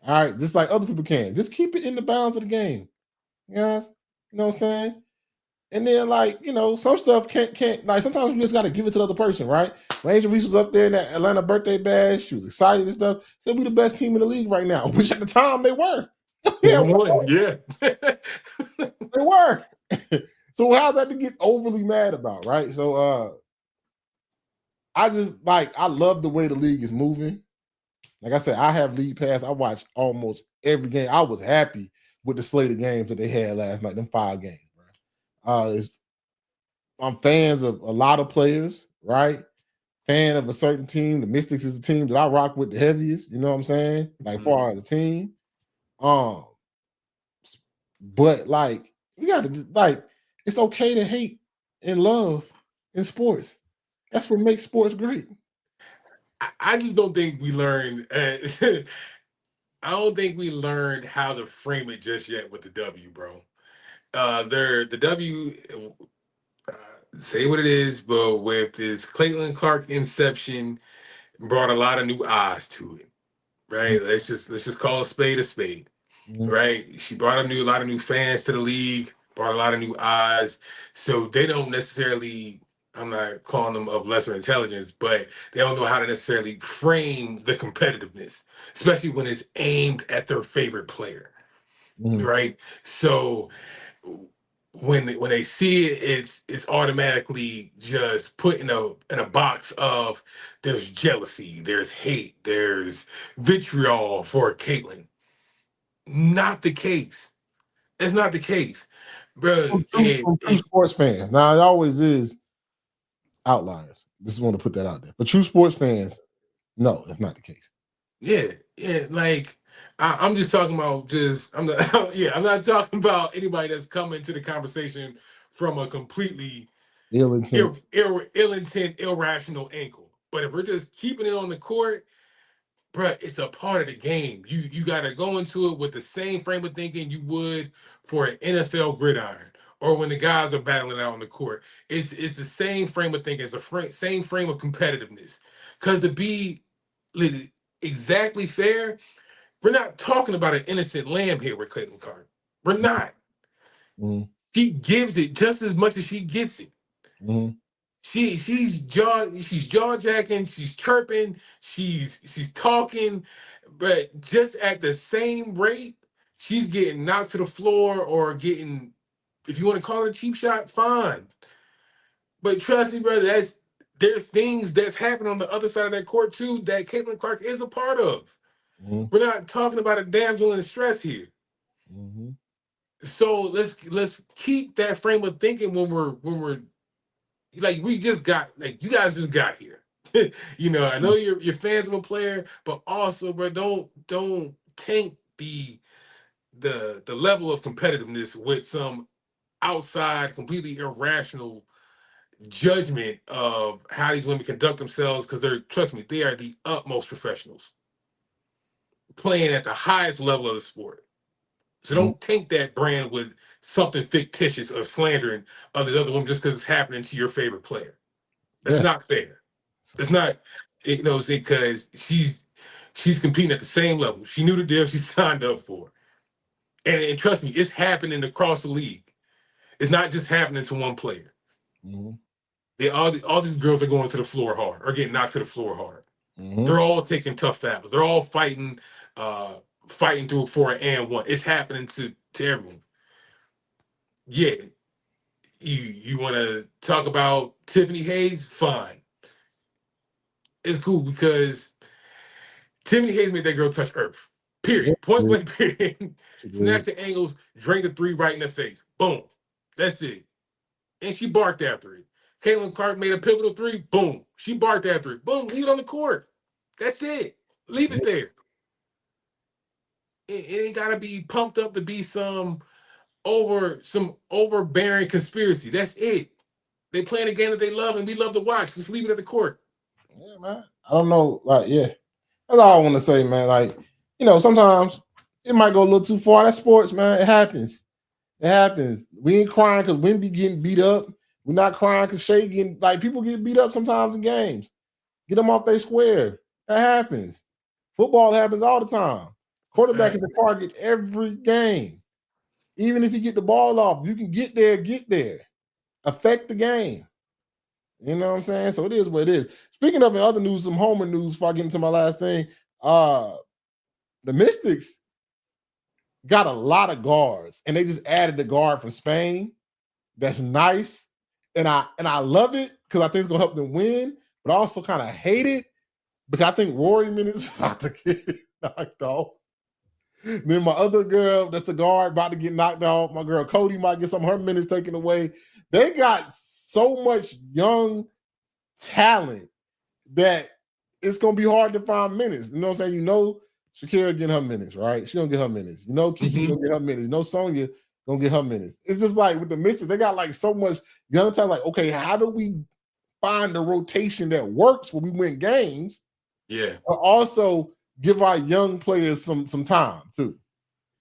All right, just like other people can. Just keep it in the bounds of the game. Yes, you know what I'm saying? And then, like, you know, some stuff can't like, sometimes you just got to give it to the other person, right? When Angel Reese was up there in that Atlanta birthday bash, she was excited and stuff. Said we the best team in the league right now, which at the time they were. Yeah. They were. So how's that to get overly mad about, right? So I love the way the league is moving. Like I said, I have league pass. I watched almost every game. I was happy with the slate of games that they had last night, them 5 games. Right? I'm fans of a lot of players, right? Fan of a certain team. The Mystics is the team that I rock with the heaviest. You know what I'm saying? Like, far as the team. But like, you got to, like, it's okay to hate and love in sports. That's what makes sports great. I just don't think we learned. I don't think we learned how to frame it just yet with the W, bro. The W, say what it is, but with this Caitlin Clark inception, brought a lot of new eyes to it, right? Let's just call a spade, right? She brought a lot of new fans to the league, brought a lot of new eyes, so they don't necessarily, I'm not calling them of lesser intelligence, but they don't know how to necessarily frame the competitiveness, especially when it's aimed at their favorite player, right? So when they see it, it's automatically just put in a box of there's jealousy, there's hate, there's vitriol for Caitlyn. Not the case. That's not the case, bro. From true sports fans. Now it always is outliers. Just want to put that out there. But true sports fans, no, that's not the case. Yeah, like I'm just talking about I'm not talking about anybody that's coming to the conversation from a completely ill intent, irrational angle. But if we're just keeping it on the court, bro, it's a part of the game. You got to go into it with the same frame of thinking you would for an NFL gridiron or when the guys are battling out on the court. It's the same frame of thinking. It's the same frame of competitiveness. Because to be exactly fair, we're not talking about an innocent lamb here with Caitlyn Clark. We're not. Mm-hmm. She gives it just as much as she gets it. Mm-hmm. She's jaw jacking, she's chirping, she's talking, but just at the same rate, she's getting knocked to the floor or getting, if you want to call it a cheap shot, fine. But trust me, brother, there's things that's happening on the other side of that court too that Caitlyn Clark is a part of. Mm-hmm. We're not talking about a damsel in distress here. Mm-hmm. So let's keep that frame of thinking when we're like we just got like you guys just got here. You know, I know you're fans of a player, but also, bro, don't taint the level of competitiveness with some outside, completely irrational judgment of how these women conduct themselves because trust me, they are the utmost professionals playing at the highest level of the sport. So don't taint that brand with something fictitious or slandering of the other women just because it's happening to your favorite player. That's not fair. It's not, because she's competing at the same level. She knew the deal she signed up for. And trust me, it's happening across the league. It's not just happening to one player. Mm-hmm. All these girls are going to the floor hard or getting knocked to the floor hard. Mm-hmm. They're all taking tough fouls. They're all fighting through for an and one. It's happening to everyone. Yeah. You want to talk about Tiffany Hayes? Fine. It's cool because Tiffany Hayes made that girl touch earth. Period. Point blank, period. Snatched the angles, drained the three right in the face. Boom. That's it. And she barked after it. Caitlyn Clark made a pivotal three. Boom. She barked after it. Boom. Leave it on the court. That's it. Leave it there. It ain't gotta be pumped up to be some overbearing conspiracy. That's it. They playing a game that they love and we love to watch. Just leave it at the court. Yeah, man. I don't know. Like, yeah. That's all I want to say, man. Like, sometimes it might go a little too far. That's sports, man. It happens. It happens. We ain't crying because Wnba getting beat up. We're not crying because Shea getting, like, people get beat up sometimes in games. Get them off their square. That happens. Football happens all the time. Quarterback is a target every game. Even if you get the ball off, you can get there. Affect the game. You know what I'm saying? So it is what it is. Speaking of other news, some Homer news before I get into my last thing. The Mystics got a lot of guards, and they just added the guard from Spain. That's nice. And I love it because I think it's gonna help them win, but I also kind of hate it because I think Rory minutes about to get knocked off. Then my other girl, that's the guard, about to get knocked off. My girl Cody might get some of her minutes taken away. They got so much young talent that it's gonna be hard to find minutes. You know what I'm saying? Shakira getting her minutes, right? She gonna get her minutes. Kiki gonna get her minutes. Sonya gonna get her minutes. It's just like with the Mystics, they got like so much young talent. Like, okay, how do we find the rotation that works when we win games? Yeah. But also give our young players some time too.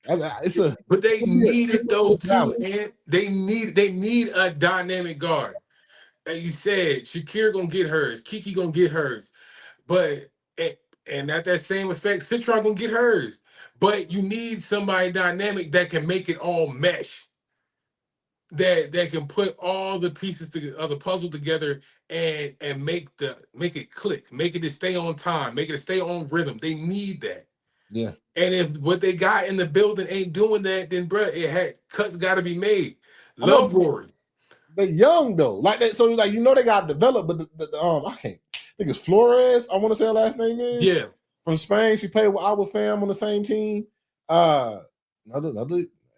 But they need it though too, and they need a dynamic guard. And you said Shakira gonna get hers, Kiki gonna get hers, but and at that same effect, Citron gonna get hers. But you need somebody dynamic that can make it all mesh. That can put all the pieces of the puzzle together and make it click, make it to stay on time, make it to stay on rhythm. They need that. Yeah. And if what they got in the building ain't doing that, then cuts got to be made. Love Rory. They're young though, like that. So like they got developed, but I can't think it's Flores. I want to say her last name is from Spain. She played with our fam on the same team. Another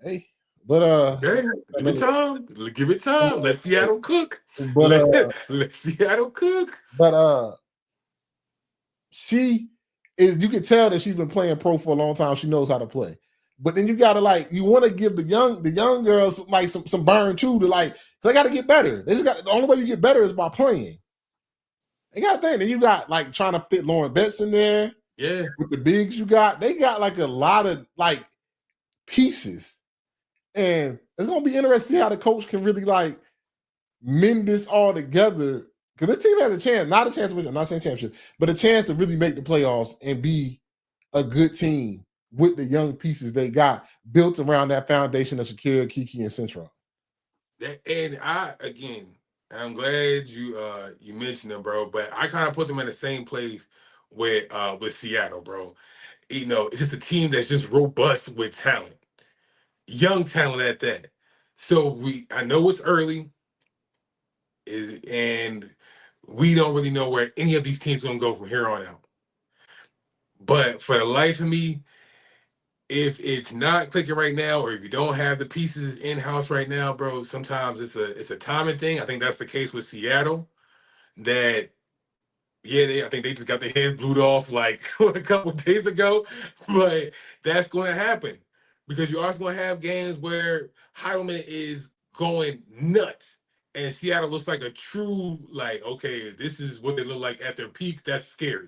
hey, but okay, give it time. Give it time. Let Seattle cook. But let Seattle cook. But she is. You can tell that she's been playing pro for a long time. She knows how to play. But then you gotta you want to give the young girls like some burn too to they got to get better. The only way you get better is by playing. They got a thing. Then you got trying to fit Lauren Betts in there. Yeah, with the bigs you got, they got a lot of pieces, and it's gonna be interesting to see how the coach can really mend this all together. Because this team has a chance, not a chance to win, I'm not saying championship, but a chance to really make the playoffs and be a good team with the young pieces they got built around that foundation of Shakira, Kiki, and Central. And I'm glad you mentioned them, bro. But I kind of put them in the same place with Seattle, bro. It's just a team that's just robust with talent, young talent at that. So I know it's early, and we don't really know where any of these teams are gonna go from here on out. But for the life of me, if it's not clicking right now, or if you don't have the pieces in house right now, bro, sometimes it's a timing thing. I think that's the case with Seattle. That I think they just got their heads blew off a couple of days ago, but that's going to happen because you're also going to have games where Heidelman is going nuts, and Seattle looks like a true okay, this is what they look like at their peak. That's scary.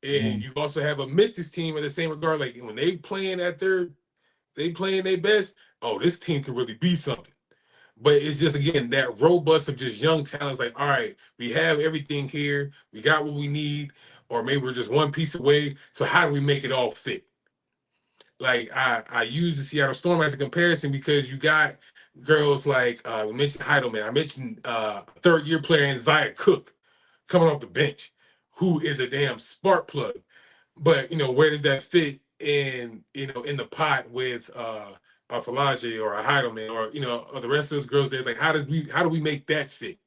And you also have a Mystics team in the same regard. When they playing their best, oh, this team can really be something. But it's just, again, that robust of just young talents. All right, we have everything here. We got what we need. Or maybe we're just one piece away. So how do we make it all fit? I use the Seattle Storm as a comparison because you got girls we mentioned Heidelman. I mentioned third-year player in Zaya Cook coming off the bench, who is a damn spark plug. But where does that fit in the pot with a Falage or a Heidelman or the rest of those girls there? How do we make that fit?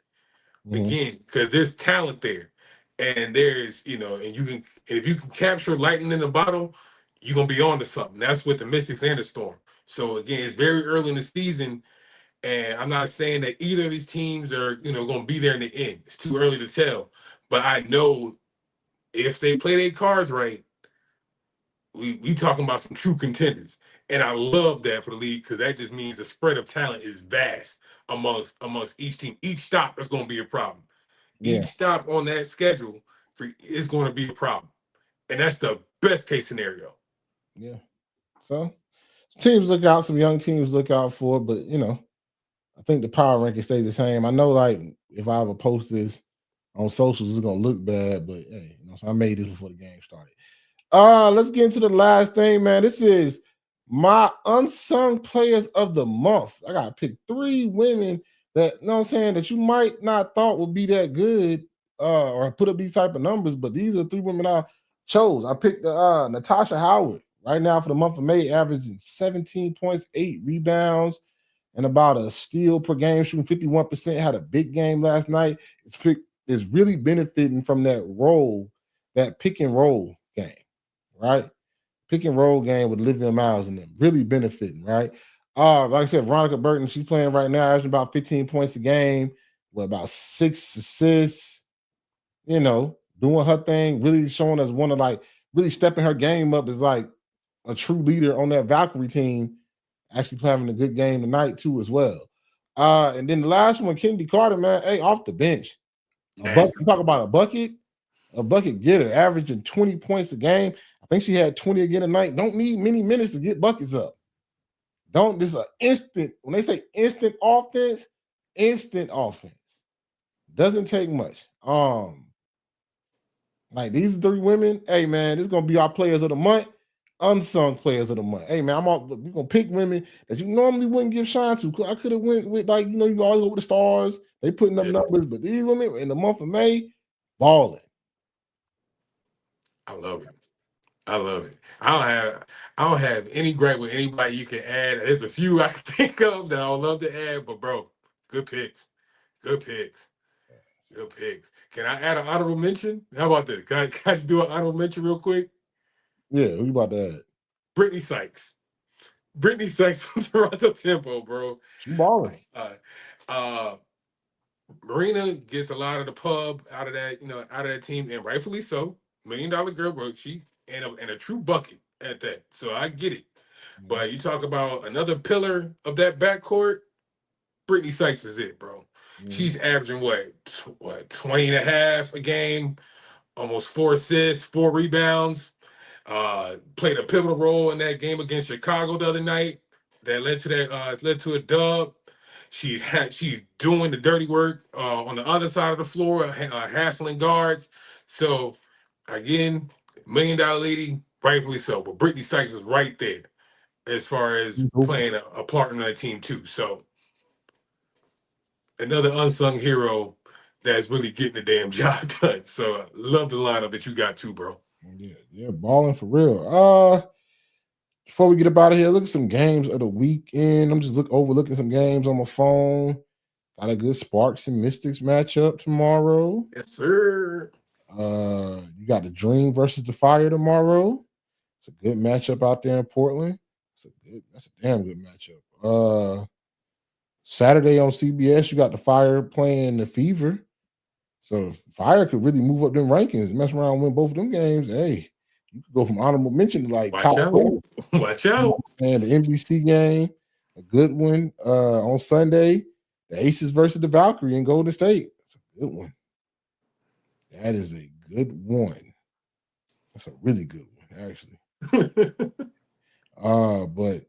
Again, because there's talent there, and there's and if you can capture lightning in the bottle, you're gonna be on to something. That's with the Mystics and the Storm. So again, it's very early in the season, and I'm not saying that either of these teams are gonna be there in the end. It's too early to tell, but I know if they play their cards right, we talking about some true contenders. And I love that for the league because that just means the spread of talent is vast amongst each team. Each stop is going to be a problem. Each stop on that schedule is going to be a problem. And that's the best case scenario. Yeah. So teams look out, some young teams look out for, but I think the power ranking stays the same. I know if I ever post this on socials, it's gonna look bad, but hey, so I made this before the game started. Let's get into the last thing, man. This is my unsung players of the month. I gotta pick 3 women that what I'm saying that you might not thought would be that good or put up these type of numbers, but these are 3 women I chose. I picked Natasha Howard right now for the month of May, averaging 17 points, 8 rebounds, and about a steal per game, shooting 51%. Had a big game last night. It's really benefiting from that role, that pick and roll game, right? Pick and roll game with Olivia Miles in them, really benefiting, right? Like I said, Veronica Burton, she's playing right now, averaging about 15 points a game with about 6 assists, doing her thing, really showing us one of really stepping her game up as a true leader on that Valkyrie team, actually having a good game tonight too as well. And then the last one, Kennedy Carter, man, hey, off the bench. Talk about a bucket getter, averaging 20 points a game. I think she had 20 again tonight. Don't need many minutes to get buckets up. This is an instant, when they say instant offense, doesn't take much. These 3 women, hey man, this is gonna be our players of the month, unsung players of the month. Hey man, we're gonna pick women that you normally wouldn't give shine to. I could have went with you always go with the stars. They putting up numbers, but these women in the month of May, balling. I love it. I love it. I don't have any gripe with anybody you can add. There's a few I can think of that I would love to add, but bro, good picks. Good picks. Good picks. Can I add an honorable mention? How about this? Can I just do an honorable mention real quick? Yeah, what you about to add? Brittany Sykes. Brittany Sykes from Toronto Tempo, bro. She balling. Marina gets a lot of the pub out of that team, and rightfully so. $1 Million girl, bro. She and a true bucket at that. So I get it. Mm-hmm. But you talk about another pillar of that backcourt, Brittany Sykes is it, bro. Mm-hmm. She's averaging what 20 and a half a game, almost 4 assists, 4 rebounds. Played a pivotal role in that game against Chicago the other night that led to a dub. She's doing the dirty work on the other side of the floor, hassling guards. So again, $1 Million lady, rightfully so. But Brittany Sykes is right there as far as playing a part in that team too. So another unsung hero that's really getting the damn job done. So love the lineup that you got too, bro. Yeah, balling for real. Before we get up out of here, look at some games of the weekend. I'm just overlooking some games on my phone. Got a good Sparks and Mystics matchup tomorrow. Yes, sir. You got the Dream versus the Fire tomorrow. It's a good matchup out there in Portland. That's a damn good matchup. Saturday on CBS, you got the Fire playing the Fever. So Fire could really move up them rankings, mess around and win both of them games. Hey, you could go from honorable mention to like top 4. Watch out. And the NBC game, a good one on Sunday. The Aces versus the Valkyrie in Golden State. That's a good one. That is a good one. That's a really good one, actually. But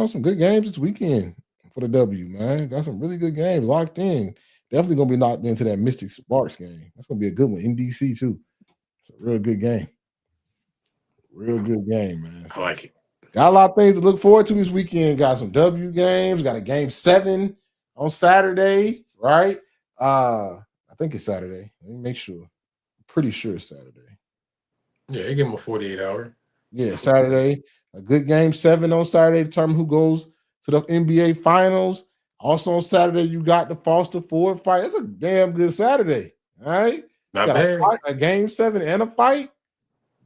some good games this weekend for the W, man. Got some really good games locked in. Definitely gonna be locked into that Mystic Sparks game. That's gonna be a good one in DC too. It's a real good game. Real good game, man. I like it. Got a lot of things to look forward to this weekend. Got some W games. Got a game 7 on Saturday, right? I think it's Saturday. Let me make sure. I'm pretty sure it's Saturday. Yeah, they give them a 48-hour. Yeah, Saturday. A good game 7 on Saturday to determine who goes to the NBA Finals. Also on Saturday, you got the Foster Ford fight. It's a damn good Saturday. All right. Not bad. A game 7 and a fight.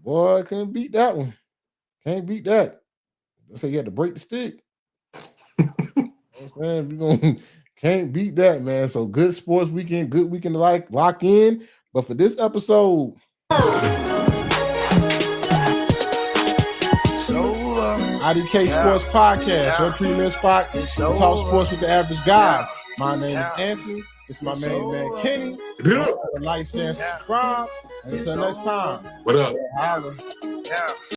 Boy, couldn't beat that one. Can't beat that. Let's say you had to break the stick. I'm saying we're gonna can't beat that, man. So good sports weekend, good weekend to lock in. But for this episode, IDK Sports Podcast, your premier spot to talk sports with the average guys. My name is Anthony. It's my main man Kenny. Like, share, and subscribe. And until next time. What up? Holla.